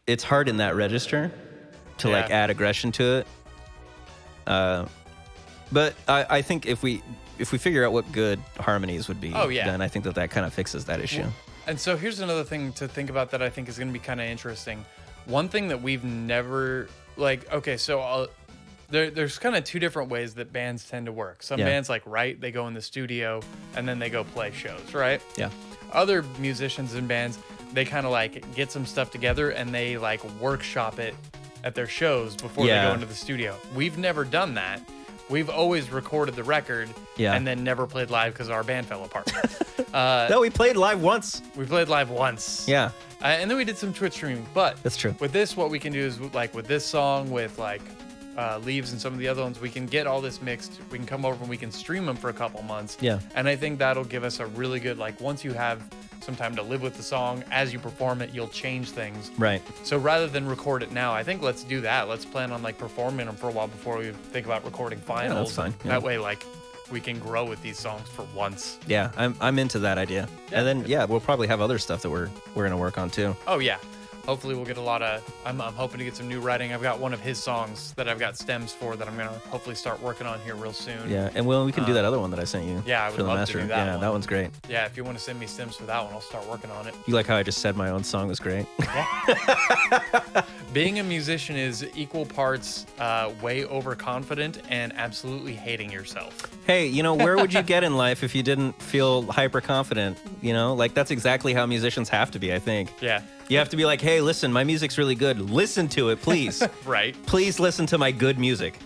It's hard in that register to like Yeah. add aggression to it. But I think if we figure out what good harmonies would be, Oh, yeah. then I think that kind of fixes that issue. And so here's another thing to think about that I think is going to be kind of interesting. One thing that we've never okay, so there's kind of two different ways that bands tend to work. Some Yeah. bands they go in the studio and then they go play shows, right? Yeah. Other musicians and bands, they kind of get some stuff together and they workshop it at their shows before they Yeah. go into the studio. We've never done that. We've always recorded the record Yeah. and then never played live because our band fell apart. No, we played live once. We played live once. Yeah. And then we did some Twitch streaming. But That's true. with this, what we can do is with this song, with leaves and some of the other ones, we can get all this mixed. We can come over and we can stream them for a couple months. Yeah. And I think that'll give us a really good, like, once you have some time to live with the song, as you perform it, you'll change things. Right. So rather than record it now, I think let's do that. Let's plan on like performing them for a while before we think about recording finals. that's fine. Yeah. That way, like, we can grow with these songs for once. Yeah, I'm into that idea. And then we'll probably have other stuff that we're gonna work on too. Oh yeah. Hopefully we'll get a lot of, I'm hoping to get some new writing. I've got one of his songs that I've got stems for that I'm going to hopefully start working on here real soon. Yeah, and we can do that other one that I sent you. Yeah, I would for the love to master. do that Yeah, one. that one's great. Yeah, if you want to send me stems for that one, I'll start working on it. You like how I just said my own song was great? Being a musician is equal parts way overconfident and absolutely hating yourself. Hey, where would you get in life if you didn't feel hyper confident? Like that's exactly how musicians have to be, I think. Yeah. You have to be like, hey, listen, my music's really good. Listen to it, please. Right. Please listen to my good music.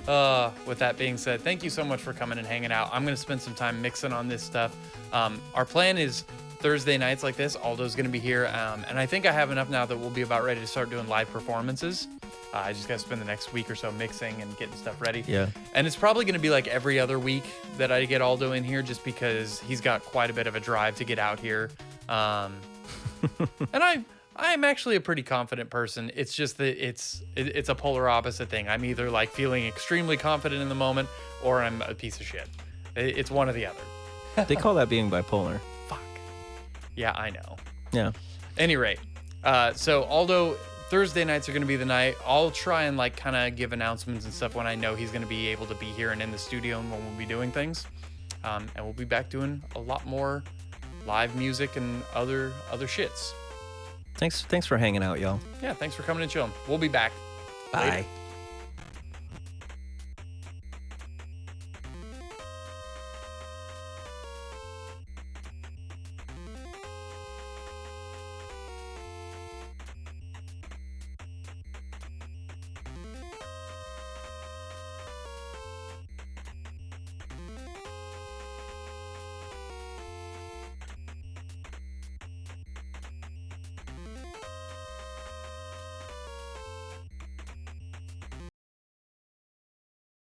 With that being said, thank you so much for coming and hanging out. I'm going to spend some time mixing on this stuff. Our plan is Thursday nights like this. Aldo's going to be here. And I think I have enough now that we'll be about ready to start doing live performances. I just got to spend the next week or so mixing and getting stuff ready. Yeah. And it's probably going to be like every other week that I get Aldo in here just because he's got quite a bit of a drive to get out here. And I am actually a pretty confident person. It's just that it's a polar opposite thing. I'm either like feeling extremely confident in the moment or I'm a piece of shit. It's one or the other. They call that being bipolar. Fuck. Yeah, I know. Yeah. Any rate, so Aldo, Thursday nights are going to be the night. I'll try and like kind of give announcements and stuff when I know he's going to be able to be here and in the studio and when we'll be doing things. And we'll be back doing a lot more live music and other shits. Thanks for hanging out, y'all. Yeah, thanks for coming and chilling. We'll be back. Bye. Later.